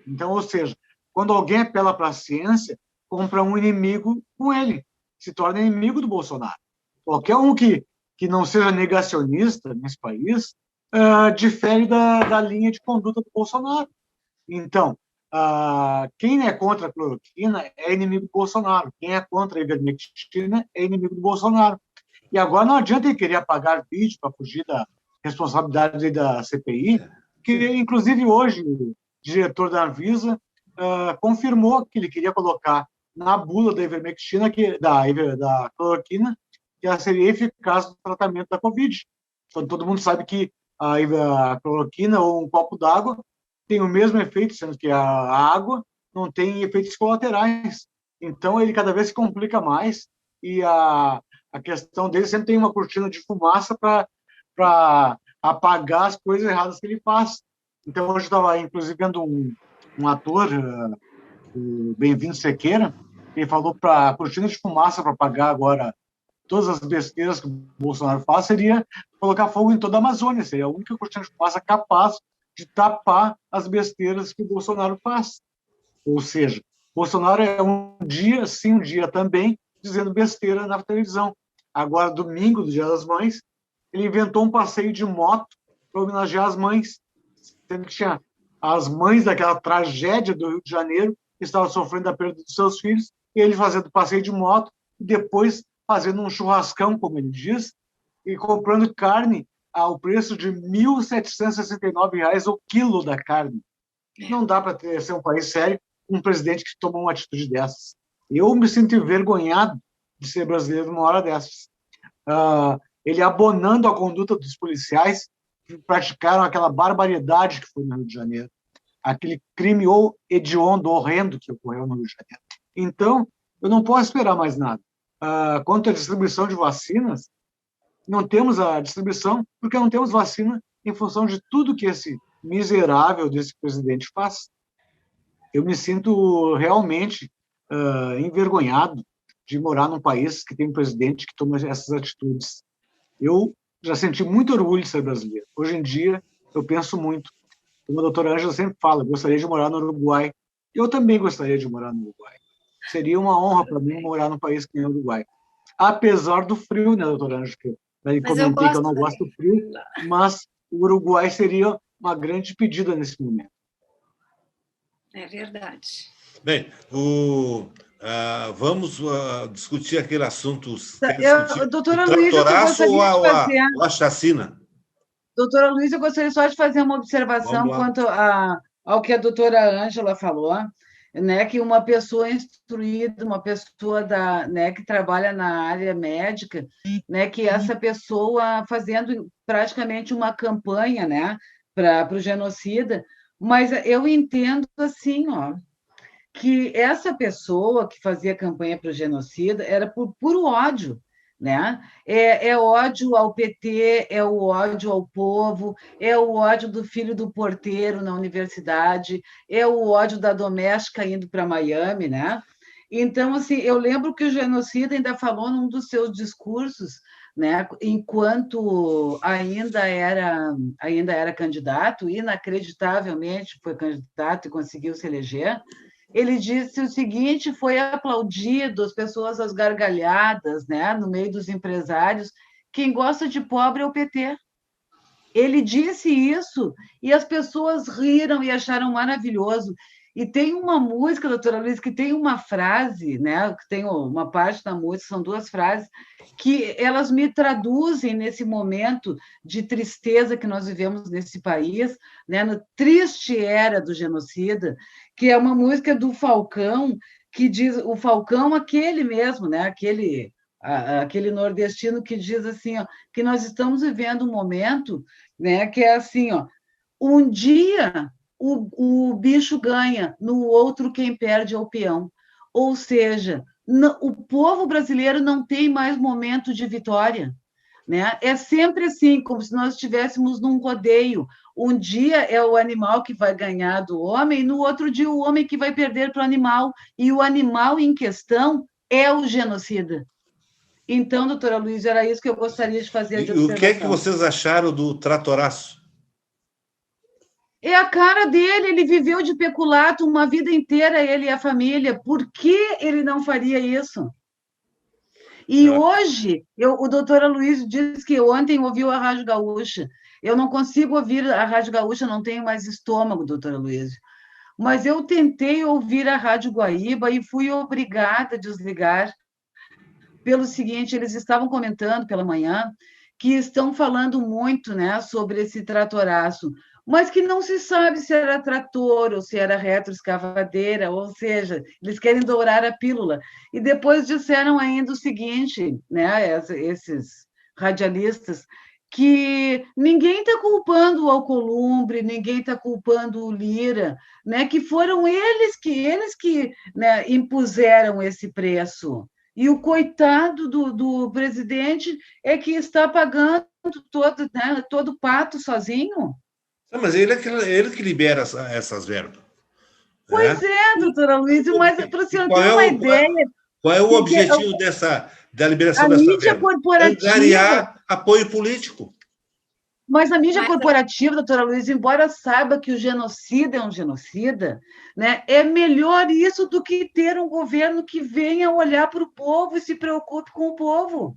[SPEAKER 4] Então, ou seja, quando alguém apela para a ciência, compra um inimigo com ele, se torna inimigo do Bolsonaro. Qualquer um que não seja negacionista nesse país difere da linha de conduta do Bolsonaro. Então, quem é contra a cloroquina é inimigo do Bolsonaro. Quem é contra a ivermectina é inimigo do Bolsonaro. E agora não adianta ele querer apagar vídeo para fugir da responsabilidade da CPI, que, inclusive, hoje, o diretor da Anvisa confirmou que ele queria colocar na bula da ivermectina, da cloroquina, que ela seria eficaz no tratamento da Covid. Então, todo mundo sabe que a cloroquina ou um copo d'água tem o mesmo efeito, sendo que a água não tem efeitos colaterais. Então, ele cada vez se complica mais e a questão dele sempre tem uma cortina de fumaça para apagar as coisas erradas que ele faz. Então, hoje eu estava, inclusive, vendo um ator, o Bem-vindo Sequeira, ele falou para a cortina de fumaça para apagar agora todas as besteiras que o Bolsonaro faz seria colocar fogo em toda a Amazônia, seria a única cortina de fumaça capaz de tapar as besteiras que o Bolsonaro faz. Ou seja, Bolsonaro é um dia sim, um dia também, dizendo besteira na televisão. Agora, domingo, do Dia das Mães, ele inventou um passeio de moto para homenagear as mães, sendo que tinha as mães daquela tragédia do Rio de Janeiro, que estavam sofrendo a perda dos seus filhos, e ele fazendo passeio de moto, e depois fazendo um churrascão, como ele diz, e comprando carne ao preço de R$ 1.769 o quilo da carne. Não dá para ser um país sério um presidente que toma uma atitude dessas. Eu me sinto envergonhado de ser brasileiro numa hora dessas. Ele abonando a conduta dos policiais que praticaram aquela barbaridade que foi no Rio de Janeiro, aquele crime hediondo, horrendo que ocorreu no Rio de Janeiro. Então, eu não posso esperar mais nada. Quanto à distribuição de vacinas, não temos a distribuição porque não temos vacina em função de tudo que esse miserável desse presidente faz. Eu me sinto realmente envergonhado de morar num país que tem um presidente que toma essas atitudes. Eu já senti muito orgulho de ser brasileiro. Hoje em dia, eu penso muito. Como a doutora Ângela sempre fala, gostaria de morar no Uruguai. Eu também gostaria de morar no Uruguai. Seria uma honra para mim morar num país que nem o Uruguai. Apesar do frio, né, doutora Ângela? Eu comentei que eu não gosto do frio, mas o Uruguai seria uma grande pedida nesse momento.
[SPEAKER 5] É verdade.
[SPEAKER 2] Bem, vamos discutir aquele assunto.
[SPEAKER 3] Doutora Luísa, eu gostaria de fazer...
[SPEAKER 2] ou a chacina?
[SPEAKER 3] Doutora Luísa, eu gostaria só de fazer uma observação quanto ao que a doutora Ângela falou, né, que uma pessoa instruída, uma pessoa que trabalha na área médica, né, que essa pessoa fazendo praticamente uma campanha, né, para o genocida, mas eu entendo assim, que essa pessoa que fazia campanha para o genocida era por puro ódio, né? É ódio ao PT, é o ódio ao povo, é o ódio do filho do porteiro na universidade, é o ódio da doméstica indo para Miami, né? Então, assim, eu lembro que o genocida ainda falou num dos seus discursos, né, enquanto ainda era candidato, inacreditavelmente foi candidato e conseguiu se eleger. Ele disse o seguinte, foi aplaudido, as pessoas às gargalhadas, né, no meio dos empresários, quem gosta de pobre é o PT. Ele disse isso e as pessoas riram e acharam maravilhoso. E tem uma música, doutora Luiz, que tem uma frase, né, que tem uma parte da música, são duas frases, que elas me traduzem nesse momento de tristeza que nós vivemos nesse país, né, na triste era do genocida, que é uma música do Falcão, que diz, o Falcão, aquele mesmo, né, aquele nordestino que diz assim, que nós estamos vivendo um momento, né, que é assim, um dia o bicho ganha, no outro quem perde é o peão. Ou seja, o povo brasileiro não tem mais momento de vitória, né? É sempre assim, como se nós estivéssemos num rodeio. Um dia é o animal que vai ganhar do homem, e no outro dia o homem que vai perder para o animal, e o animal em questão é o genocida. Então, doutora Luiz, era isso que eu gostaria de fazer de
[SPEAKER 2] E o que é que
[SPEAKER 3] observação.
[SPEAKER 2] vocês acharam do tratoraço?
[SPEAKER 3] É a cara dele, ele viveu de peculato uma vida inteira, ele e a família. Por que ele não faria isso? E hoje, o doutor Luiz disse que ontem ouviu a Rádio Gaúcha. Eu não consigo ouvir a Rádio Gaúcha, não tenho mais estômago, doutora Luiz. Mas eu tentei ouvir a Rádio Guaíba e fui obrigada a desligar. Pelo seguinte, eles estavam comentando pela manhã que estão falando muito, né, sobre esse tratoraço, mas que não se sabe se era trator ou se era retroescavadeira, ou seja, eles querem dourar a pílula. E depois disseram ainda o seguinte, né, esses radialistas, que ninguém está culpando o Alcolumbre, ninguém está culpando o Lira, né, que foram eles que né, impuseram esse preço. E o coitado do presidente é que está pagando todo o pato sozinho.
[SPEAKER 2] Não, mas ele que libera essas verbas.
[SPEAKER 3] Pois
[SPEAKER 2] Né?
[SPEAKER 3] é, doutora Luiz, mas para o senhor ter
[SPEAKER 2] Qual é
[SPEAKER 3] uma
[SPEAKER 2] o,
[SPEAKER 3] ideia,
[SPEAKER 2] qual é o objetivo da liberação
[SPEAKER 3] a
[SPEAKER 2] dessa
[SPEAKER 3] mídia
[SPEAKER 2] verba?
[SPEAKER 3] corporativa,
[SPEAKER 2] Angariar apoio político.
[SPEAKER 3] mas a mídia corporativa, doutora Luiz, embora saiba que o genocida é um genocida, né, é melhor isso do que ter um governo que venha olhar para o povo e se preocupe com o povo.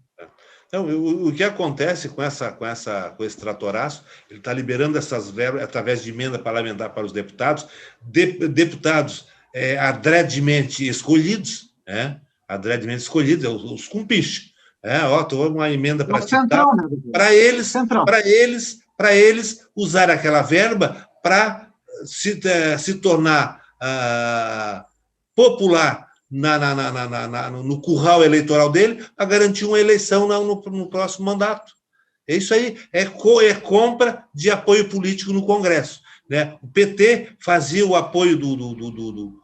[SPEAKER 2] Então, o que acontece com esse tratoraço, ele está liberando essas verbas através de emenda parlamentar para os deputados, deputados adredemente escolhidos, os cumpiches. Uma emenda para citar, para eles usar aquela verba para se tornar popular no curral eleitoral dele, para garantir uma eleição no próximo mandato. É isso aí, é compra de apoio político no Congresso. Né? O PT fazia o apoio do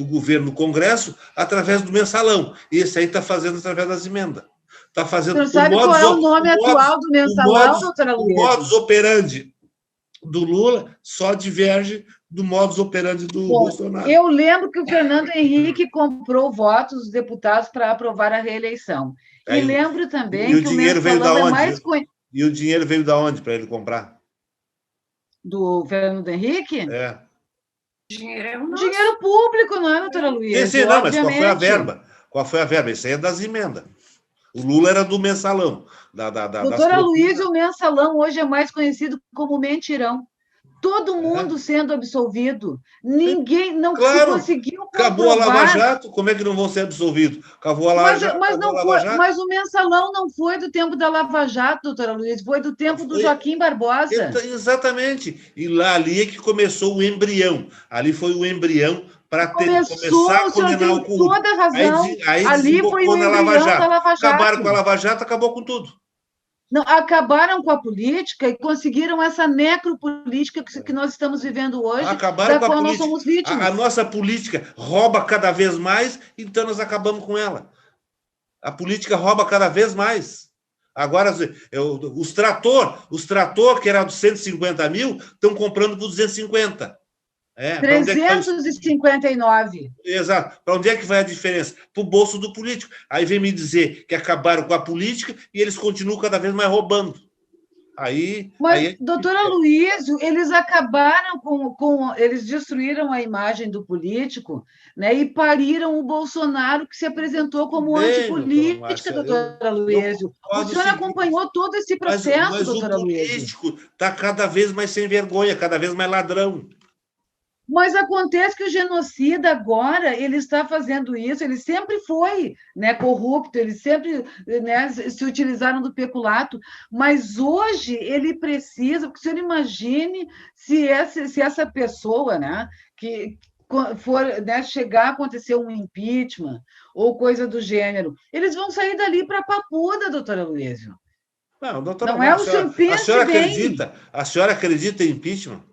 [SPEAKER 2] governo no Congresso através do mensalão, e esse aí está fazendo através das emendas. Está fazendo.
[SPEAKER 3] Você sabe qual é o nome atual do mensalão, doutora Luiz?
[SPEAKER 2] O modus operandi do Lula só diverge do modus operandi do Bolsonaro.
[SPEAKER 3] Eu lembro que o Fernando Henrique comprou votos dos deputados para aprovar a reeleição. E lembro também que o
[SPEAKER 2] dinheiro veio da onde?
[SPEAKER 3] mais
[SPEAKER 2] E o dinheiro veio da onde para ele comprar?
[SPEAKER 3] Do Fernando Henrique?
[SPEAKER 2] É.
[SPEAKER 3] Dinheiro público, não é, doutora Luiz?
[SPEAKER 2] Sim, não, mas qual foi a verba? Qual foi a verba? Isso aí é das emendas. O Lula era do mensalão.
[SPEAKER 3] Doutora Luiz, o mensalão hoje é mais conhecido como mentirão. Todo mundo sendo absolvido. Ninguém não se conseguiu comprovar.
[SPEAKER 2] Acabou a Lava Jato, como é que não vão ser absolvidos? Acabou a Lava Jato.
[SPEAKER 3] Mas o mensalão não foi do tempo da Lava Jato, doutora Luiz, foi do tempo do Joaquim Barbosa.
[SPEAKER 2] Exatamente. E ali é que começou o embrião. Ali foi o embrião para começar a condenar o corrupto.
[SPEAKER 3] Toda a razão.
[SPEAKER 2] Aí
[SPEAKER 3] ali foi o
[SPEAKER 2] na Lava Jato.
[SPEAKER 3] Da Lava Jato.
[SPEAKER 2] Acabaram com a Lava Jato, acabou com tudo.
[SPEAKER 3] Não, acabaram com a política e conseguiram essa necropolítica que nós estamos vivendo hoje,
[SPEAKER 2] acabaram
[SPEAKER 3] da
[SPEAKER 2] com a
[SPEAKER 3] qual
[SPEAKER 2] política.
[SPEAKER 3] nós somos vítimas.
[SPEAKER 2] A nossa política rouba cada vez mais, então nós acabamos com ela. A política rouba cada vez mais. Agora, os trator, que era dos 150 mil, estão comprando por 250.
[SPEAKER 3] 359.
[SPEAKER 2] Exato. Para onde é que vai a diferença? Para o bolso do político. Aí vem me dizer que acabaram com a política e eles continuam cada vez mais roubando.
[SPEAKER 3] Mas, doutora Luiz, eles acabaram eles destruíram a imagem do político, né, e pariram o Bolsonaro, que se apresentou como antipolítica, doutora Luiz. O senhor acompanhou todo esse processo, doutora Luiz.
[SPEAKER 2] Mas o político está cada vez mais sem vergonha, cada vez mais ladrão.
[SPEAKER 3] Mas acontece que o genocida agora, ele está fazendo isso, ele sempre foi, né, corrupto, eles sempre, né, se utilizaram do peculato, mas hoje ele precisa, porque o senhor imagine se essa pessoa, né, que for, né, chegar a acontecer um impeachment ou coisa do gênero, eles vão sair dali para a papuda, doutora Luísio.
[SPEAKER 2] Não, doutora,
[SPEAKER 3] não é o seu
[SPEAKER 2] a senhora acredita em impeachment?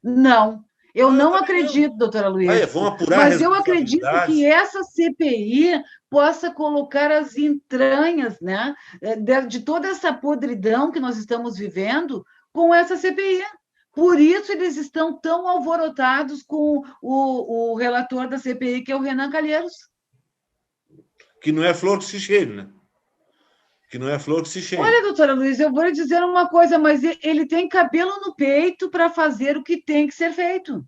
[SPEAKER 3] Não, eu
[SPEAKER 2] Ah,
[SPEAKER 3] não
[SPEAKER 2] também
[SPEAKER 3] acredito, doutora
[SPEAKER 2] Aí,
[SPEAKER 3] Luísa,
[SPEAKER 2] vamos apurar
[SPEAKER 3] mas eu acredito que
[SPEAKER 2] responsabilidades.
[SPEAKER 3] essa CPI possa colocar as entranhas, né, de toda essa podridão que nós estamos vivendo com essa CPI. Por isso eles estão tão alvorotados com o relator da CPI, que é o Renan Calheiros.
[SPEAKER 2] Que não é flor que se cheire, né? Que não é flor que se cheire.
[SPEAKER 3] Olha, doutora Luísa, eu vou lhe dizer uma coisa, mas ele tem cabelo no peito para fazer o que tem que ser feito.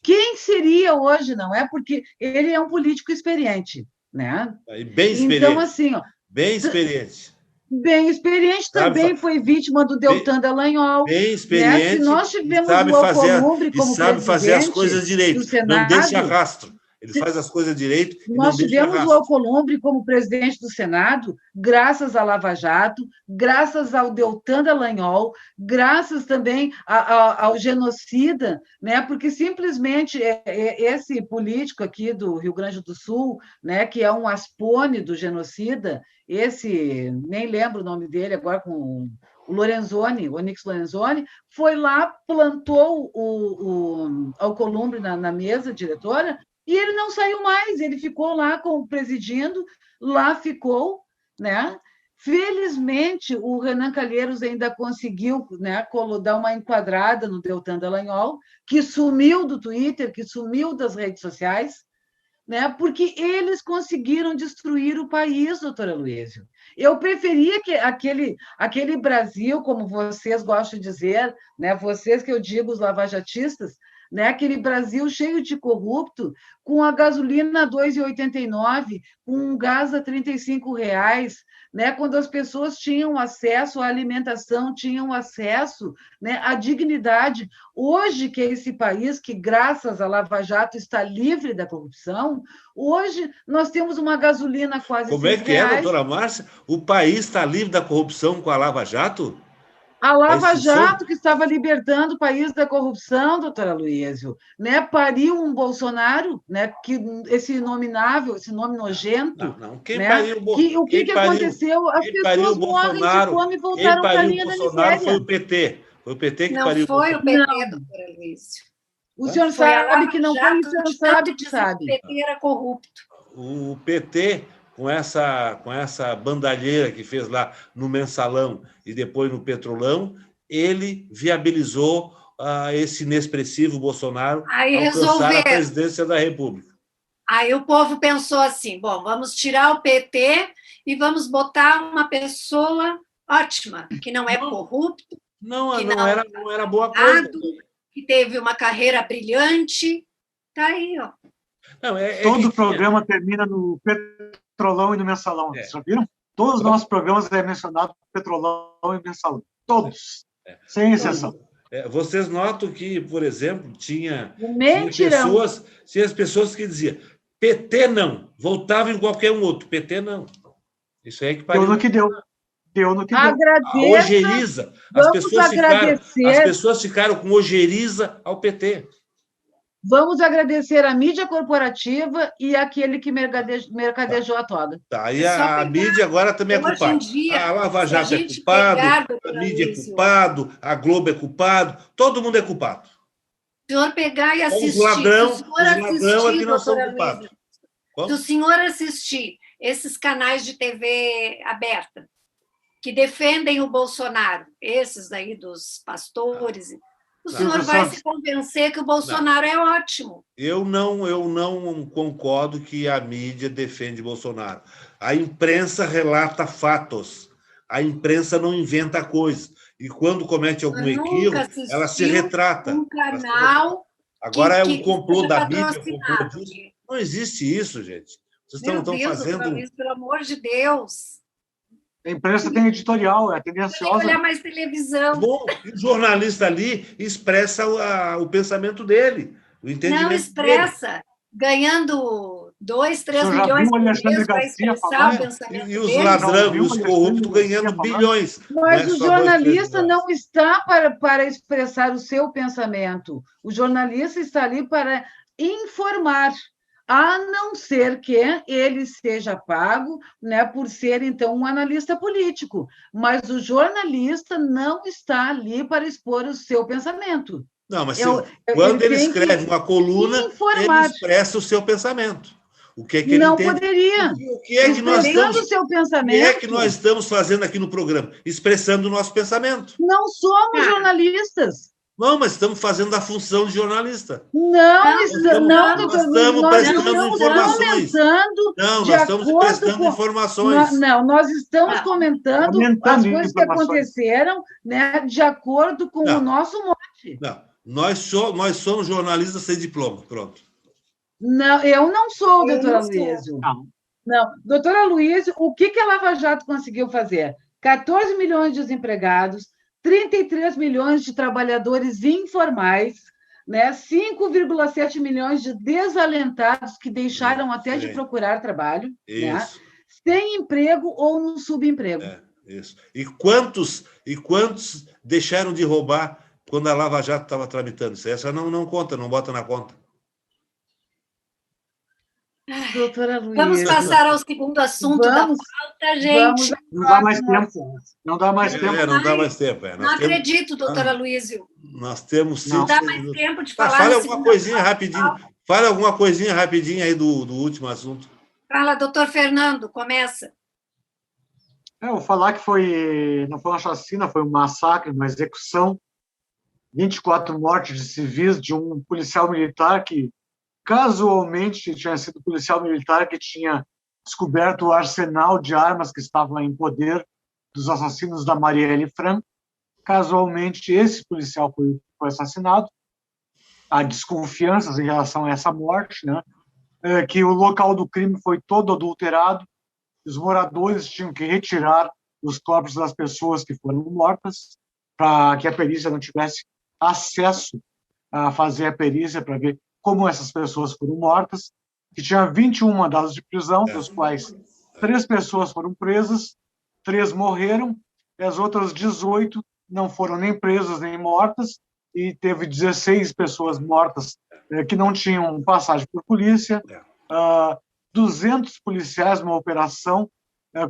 [SPEAKER 3] Quem seria hoje, não é? Porque ele é um político experiente, né?
[SPEAKER 2] E bem
[SPEAKER 3] Então,
[SPEAKER 2] experiente.
[SPEAKER 3] assim, ó,
[SPEAKER 2] Bem experiente.
[SPEAKER 3] bem experiente,
[SPEAKER 2] Sabe,
[SPEAKER 3] também foi vítima do
[SPEAKER 2] bem,
[SPEAKER 3] Deltan Dallagnol,
[SPEAKER 2] bem
[SPEAKER 3] né? Se
[SPEAKER 2] experiente
[SPEAKER 3] nós tivemos o Alcolumbre
[SPEAKER 2] e
[SPEAKER 3] como
[SPEAKER 2] sabe fazer as
[SPEAKER 3] presidente
[SPEAKER 2] coisas
[SPEAKER 3] do
[SPEAKER 2] direito. Não deixa
[SPEAKER 3] Senado,
[SPEAKER 2] rastro. Ele faz as coisas direito e não
[SPEAKER 3] nós
[SPEAKER 2] deixa
[SPEAKER 3] tivemos o
[SPEAKER 2] rastro.
[SPEAKER 3] Alcolumbre como presidente do Senado, graças à Lava Jato, graças ao Deltan Dallagnol, graças também ao genocida, né? Porque simplesmente esse político aqui do Rio Grande do Sul, né? Que é um aspone do genocida, esse, nem lembro o nome dele agora, com o Lorenzoni, o Onyx Lorenzoni, foi lá, plantou o Alcolumbre na mesa diretora, e ele não saiu mais, ele ficou lá presidindo, lá ficou, né? Felizmente, o Renan Calheiros ainda conseguiu, né, dar uma enquadrada no Deltan Dallagnol, que sumiu do Twitter, que sumiu das redes sociais, né? Porque eles conseguiram destruir o país, doutora Luísio. Eu preferia que aquele Brasil, como vocês gostam de dizer, né? Vocês que eu digo, os lavajatistas, né? Aquele Brasil cheio de corrupto, com a gasolina a 2,89, com um gás a R$ 35, né? Quando as pessoas tinham acesso à alimentação, tinham acesso, né, à dignidade. Hoje, que é esse país que, graças à Lava Jato, está livre da corrupção, hoje nós temos uma gasolina quase
[SPEAKER 2] Como é
[SPEAKER 3] R$
[SPEAKER 2] que é,
[SPEAKER 3] 6.
[SPEAKER 2] doutora Márcia? O país está livre da corrupção com a Lava Jato?
[SPEAKER 3] A
[SPEAKER 2] A
[SPEAKER 3] Lava
[SPEAKER 2] instituição?
[SPEAKER 3] Jato, que estava libertando o país da corrupção, doutora Luísio, né? Pariu um Bolsonaro, né? Que esse inominável, esse nome nojento,
[SPEAKER 2] Não.
[SPEAKER 3] né? Que o que aconteceu? As
[SPEAKER 2] Quem pariu
[SPEAKER 3] pessoas
[SPEAKER 2] o
[SPEAKER 3] morrem de
[SPEAKER 2] Bolsonaro?
[SPEAKER 3] fome e
[SPEAKER 2] Quem
[SPEAKER 3] voltaram para a
[SPEAKER 2] pariu o
[SPEAKER 3] linha da
[SPEAKER 2] Bolsonaro foi
[SPEAKER 3] miséria.
[SPEAKER 2] o PT. Foi o PT que
[SPEAKER 5] Não
[SPEAKER 2] pariu o
[SPEAKER 5] foi o
[SPEAKER 2] Bolsonaro.
[SPEAKER 5] PT,
[SPEAKER 3] Não,
[SPEAKER 5] doutora Luísio.
[SPEAKER 3] o senhor
[SPEAKER 5] Foi a
[SPEAKER 3] sabe
[SPEAKER 5] Lava
[SPEAKER 3] que não foi, o
[SPEAKER 5] Jato
[SPEAKER 3] senhor
[SPEAKER 5] de
[SPEAKER 3] sabe
[SPEAKER 5] tanto
[SPEAKER 3] que
[SPEAKER 5] dizer que o
[SPEAKER 3] sabe.
[SPEAKER 5] PT era corrupto.
[SPEAKER 2] O PT, com essa bandalheira que fez lá no Mensalão e depois no Petrolão, ele viabilizou esse inexpressivo Bolsonaro
[SPEAKER 5] Aí
[SPEAKER 2] alcançar a
[SPEAKER 5] resolveram.
[SPEAKER 2] presidência da República.
[SPEAKER 5] Aí o povo pensou assim: bom, vamos tirar o PT e vamos botar uma pessoa ótima, que não é corrupto, que
[SPEAKER 2] Não era boa coisa.
[SPEAKER 5] que teve uma carreira brilhante. Está aí, ó.
[SPEAKER 2] Não,
[SPEAKER 4] Todo programa termina no Petrolão e no Mensalão. Vocês já viram? Todos os nossos programas é mencionado Petrolão e Mensalão. Todos. Sem exceção.
[SPEAKER 2] Vocês notam que, por exemplo, tinha
[SPEAKER 3] Mentirão.
[SPEAKER 2] pessoas que diziam PT não, voltava em qualquer um outro, PT não. Isso aí que pariu.
[SPEAKER 4] Deu no que deu. Deu no que deu.
[SPEAKER 2] A ojeriza. As pessoas ficaram com ojeriza ao PT.
[SPEAKER 3] Vamos agradecer a mídia corporativa e aquele que mercadejou a toga.
[SPEAKER 2] Tá, e a mídia agora também é culpada. A Lava Jato é culpado, a mídia é culpado, a Globo é culpado, todo mundo é culpado.
[SPEAKER 5] O senhor pegar e assistir.
[SPEAKER 2] Os ladrão é que não são culpados.
[SPEAKER 5] Se o senhor assistir esses canais de TV aberta que defendem o Bolsonaro, esses aí dos pastores, o senhor vai se convencer que o Bolsonaro é ótimo.
[SPEAKER 2] Eu não concordo que a mídia defende Bolsonaro. A imprensa relata fatos. A imprensa não inventa coisas. E quando comete algum equívoco, ela se retrata.
[SPEAKER 5] Um canal
[SPEAKER 2] Agora é um complô da mídia.
[SPEAKER 5] disso.
[SPEAKER 2] Não existe isso, gente. Vocês estão fazendo...
[SPEAKER 5] Pelo amor de Deus.
[SPEAKER 4] A imprensa tem editorial, é tendenciosa.
[SPEAKER 5] Tem que olhar mais televisão.
[SPEAKER 2] Bom, o jornalista ali expressa o pensamento dele, o entendimento
[SPEAKER 5] Não expressa,
[SPEAKER 2] dele.
[SPEAKER 5] Ganhando 2, 3 milhões por mês para expressar o pensamento dele.
[SPEAKER 2] E os ladrões, os corruptos ganhando bilhões.
[SPEAKER 3] Mas o jornalista não está para expressar o seu pensamento. O jornalista está ali para informar, a não ser que ele seja pago, né, por ser, então, um analista político. Mas o jornalista não está ali para expor o seu pensamento.
[SPEAKER 2] Não, mas
[SPEAKER 3] ele
[SPEAKER 2] quando ele
[SPEAKER 3] tem
[SPEAKER 2] escreve
[SPEAKER 3] que
[SPEAKER 2] uma coluna, ele
[SPEAKER 3] informar.
[SPEAKER 2] expressa o seu pensamento. O que é que ele
[SPEAKER 3] Não
[SPEAKER 2] entende?
[SPEAKER 3] poderia.
[SPEAKER 2] O que é que nós
[SPEAKER 3] Expressando
[SPEAKER 2] estamos,
[SPEAKER 3] o seu
[SPEAKER 2] o que
[SPEAKER 3] pensamento.
[SPEAKER 2] é que nós estamos fazendo aqui no programa? Expressando o nosso pensamento.
[SPEAKER 3] Não somos jornalistas.
[SPEAKER 2] Não, mas estamos fazendo a função de jornalista.
[SPEAKER 3] Não,
[SPEAKER 2] Nós
[SPEAKER 3] doutor Luiz,
[SPEAKER 2] estamos
[SPEAKER 3] nós
[SPEAKER 2] prestando
[SPEAKER 3] estamos
[SPEAKER 2] informações.
[SPEAKER 3] comentando
[SPEAKER 2] Não,
[SPEAKER 3] de
[SPEAKER 2] nós estamos
[SPEAKER 3] acordo
[SPEAKER 2] prestando informações.
[SPEAKER 3] Não, nós estamos comentando as coisas que
[SPEAKER 4] informações.
[SPEAKER 3] aconteceram, né, de acordo com o
[SPEAKER 2] Não.
[SPEAKER 3] nosso mote.
[SPEAKER 2] Não, nós somos jornalistas sem diploma, pronto.
[SPEAKER 3] Não, eu não sou,
[SPEAKER 5] Eu
[SPEAKER 3] doutora
[SPEAKER 5] não sou.
[SPEAKER 3] Luísio. Não, doutora Luísio, o que a Lava Jato conseguiu fazer? 14 milhões de desempregados, 33 milhões de trabalhadores informais, né? 5,7 milhões de desalentados que deixaram até de procurar trabalho, né? Sem emprego ou no subemprego.
[SPEAKER 2] Isso. E quantos deixaram de roubar quando a Lava Jato estava tramitando? Essa não conta, não bota na conta.
[SPEAKER 3] Doutora Luísa.
[SPEAKER 5] Vamos passar ao segundo assunto da pauta, gente.
[SPEAKER 4] Não dá mais tempo. Não dá mais tempo.
[SPEAKER 2] Não dá mais tempo.
[SPEAKER 5] Não acredito, doutora Luísio.
[SPEAKER 2] Nós temos...
[SPEAKER 5] Não dá mais tempo de falar.
[SPEAKER 2] Fale alguma coisinha rapidinho. Fale alguma coisinha rapidinho aí do último assunto.
[SPEAKER 5] Fala, doutor Fernando, começa.
[SPEAKER 4] Eu vou falar que não foi uma chacina, foi um massacre, uma execução. 24 mortes de civis de um policial militar que, casualmente, tinha sido policial militar que tinha descoberto o arsenal de armas que estavam em poder dos assassinos da Marielle Franco. Casualmente, esse policial foi assassinado. Há desconfianças em relação a essa morte, né? Que o local do crime foi todo adulterado. Os moradores tinham que retirar os corpos das pessoas que foram mortas para que a perícia não tivesse acesso a fazer a perícia para ver como essas pessoas foram mortas. Que tinha 21 mandados de prisão, dos quais 3 pessoas foram presas, 3 morreram, e as outras 18 não foram nem presas nem mortas, e teve 16 pessoas mortas que não tinham passagem por polícia, 200 policiais numa operação,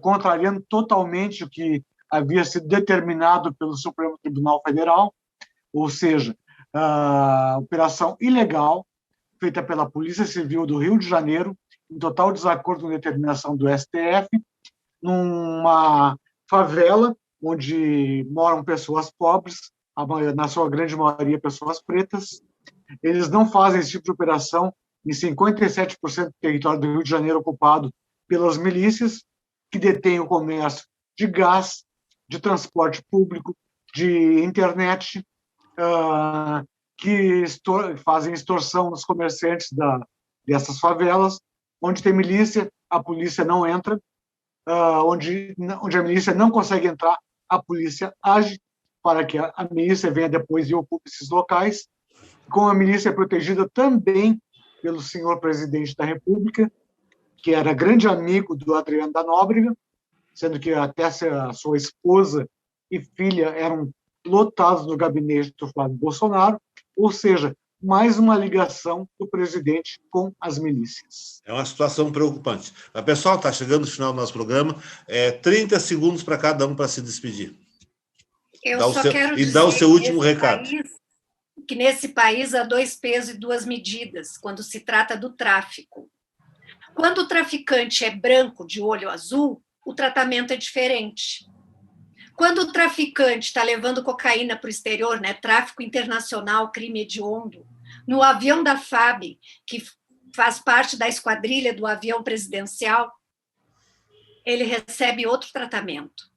[SPEAKER 4] contrariando totalmente o que havia sido determinado pelo Supremo Tribunal Federal, ou seja, operação ilegal, feita pela Polícia Civil do Rio de Janeiro, em total desacordo com a determinação do STF, numa favela onde moram pessoas pobres, na sua grande maioria pessoas pretas. Eles não fazem esse tipo de operação em 57% do território do Rio de Janeiro ocupado pelas milícias, que detêm o comércio de gás, de transporte público, de internet, que fazem extorsão nos comerciantes dessas favelas. Onde tem milícia, a polícia não entra. Onde a milícia não consegue entrar, a polícia age para que a milícia venha depois e ocupe esses locais. Com a milícia protegida também pelo senhor presidente da República, que era grande amigo do Adriano da Nóbrega, sendo que até a sua esposa e filha eram lotados no gabinete do Flávio Bolsonaro, ou seja, mais uma ligação do presidente com as milícias.
[SPEAKER 2] É uma situação preocupante. Mas, pessoal, está chegando o final do nosso programa. 30 segundos para cada um para se despedir.
[SPEAKER 5] Eu só quero dizer
[SPEAKER 2] dá o seu último recado.
[SPEAKER 5] Que nesse país há 2 pesos e 2 medidas quando se trata do tráfico. Quando o traficante é branco de olho azul, o tratamento é diferente. Quando o traficante está levando cocaína para o exterior, né, tráfico internacional, crime hediondo, no avião da FAB, que faz parte da esquadrilha do avião presidencial, ele recebe outro tratamento.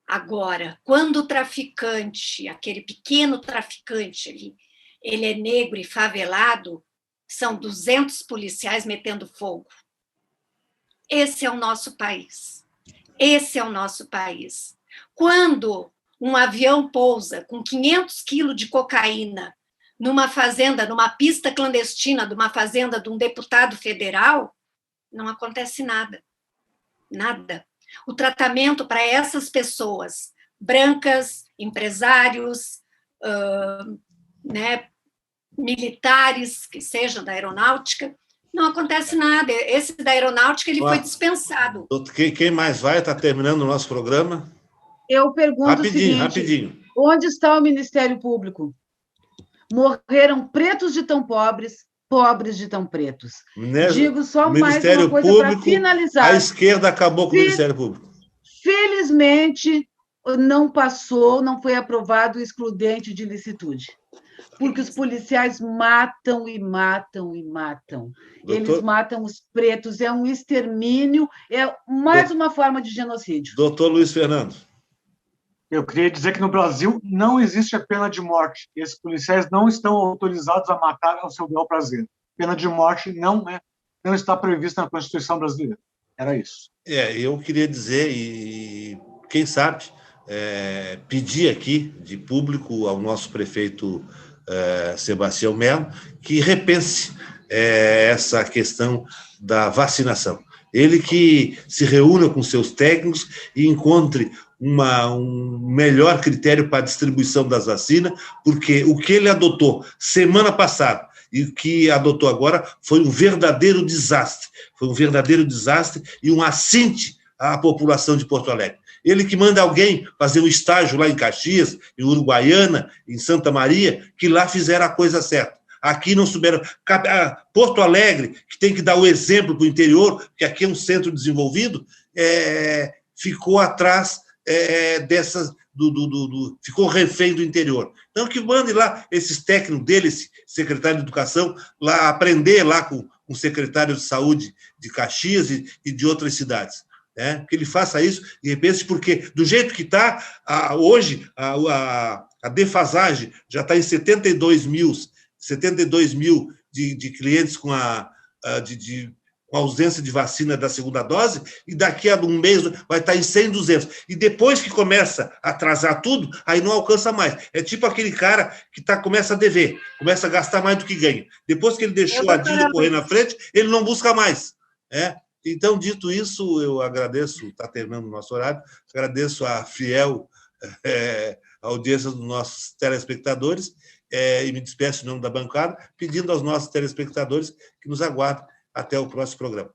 [SPEAKER 5] Agora, quando o traficante, aquele pequeno traficante, ele é negro e favelado, são 200 policiais metendo fogo. Esse é o nosso país. Esse é o nosso país. Quando um avião pousa com 500 quilos de cocaína numa fazenda, numa pista clandestina de uma fazenda de um deputado federal, não acontece nada. Nada. O tratamento para essas pessoas, brancas, empresários, militares, que sejam da aeronáutica, não acontece nada. Esse da aeronáutica ele foi dispensado.
[SPEAKER 2] Quem mais vai? Está terminando o nosso programa.
[SPEAKER 3] Eu pergunto
[SPEAKER 2] Rapidinho,
[SPEAKER 3] o seguinte,
[SPEAKER 2] rapidinho.
[SPEAKER 3] Onde está o Ministério Público? Morreram pretos de tão pobres, pobres de tão pretos. Digo
[SPEAKER 2] O
[SPEAKER 3] só mais
[SPEAKER 2] Ministério
[SPEAKER 3] uma coisa para
[SPEAKER 2] Público,
[SPEAKER 3] finalizar.
[SPEAKER 2] a esquerda acabou com o Ministério Público.
[SPEAKER 3] Felizmente, não passou, não foi aprovado o excludente de ilicitude, porque os policiais matam e matam e matam. Eles matam os pretos, é um extermínio, é mais uma forma de genocídio.
[SPEAKER 2] Doutor Luiz Fernando.
[SPEAKER 4] Eu queria dizer que no Brasil não existe a pena de morte. Esses policiais não estão autorizados a matar ao seu bel prazer. Pena de morte não está prevista na Constituição brasileira. Era isso.
[SPEAKER 2] Eu queria dizer, e quem sabe, pedir aqui de público ao nosso prefeito Sebastião Melo que repense essa questão da vacinação. Ele que se reúna com seus técnicos e encontre um melhor critério para a distribuição das vacinas, porque o que ele adotou semana passada e o que adotou agora foi um verdadeiro desastre. Foi um verdadeiro desastre e um assinte à população de Porto Alegre. Ele que manda alguém fazer um estágio lá em Caxias, em Uruguaiana, em Santa Maria, que lá fizeram a coisa certa. Aqui não souberam. Porto Alegre, que tem que dar o exemplo para o interior, porque aqui é um centro desenvolvido, ficou atrás dessas. Ficou refém do interior. Então, que mande lá esses técnicos dele, esse secretário de Educação, lá aprender lá com o secretário de Saúde de Caxias e de outras cidades. Que ele faça isso e repense, porque do jeito que está, hoje a defasagem já está em 72 mil de clientes com a ausência de vacina da segunda dose, e daqui a um mês vai estar em 100, 200. E depois que começa a atrasar tudo, aí não alcança mais. É tipo aquele cara que começa a dever, começa a gastar mais do que ganha. Depois que ele deixou a dívida correr na frente, ele não busca mais. Então, dito isso, eu agradeço, está terminando o nosso horário, agradeço a fiel audiência dos nossos telespectadores, e me despeço em nome da bancada, pedindo aos nossos telespectadores que nos aguardem até o próximo programa.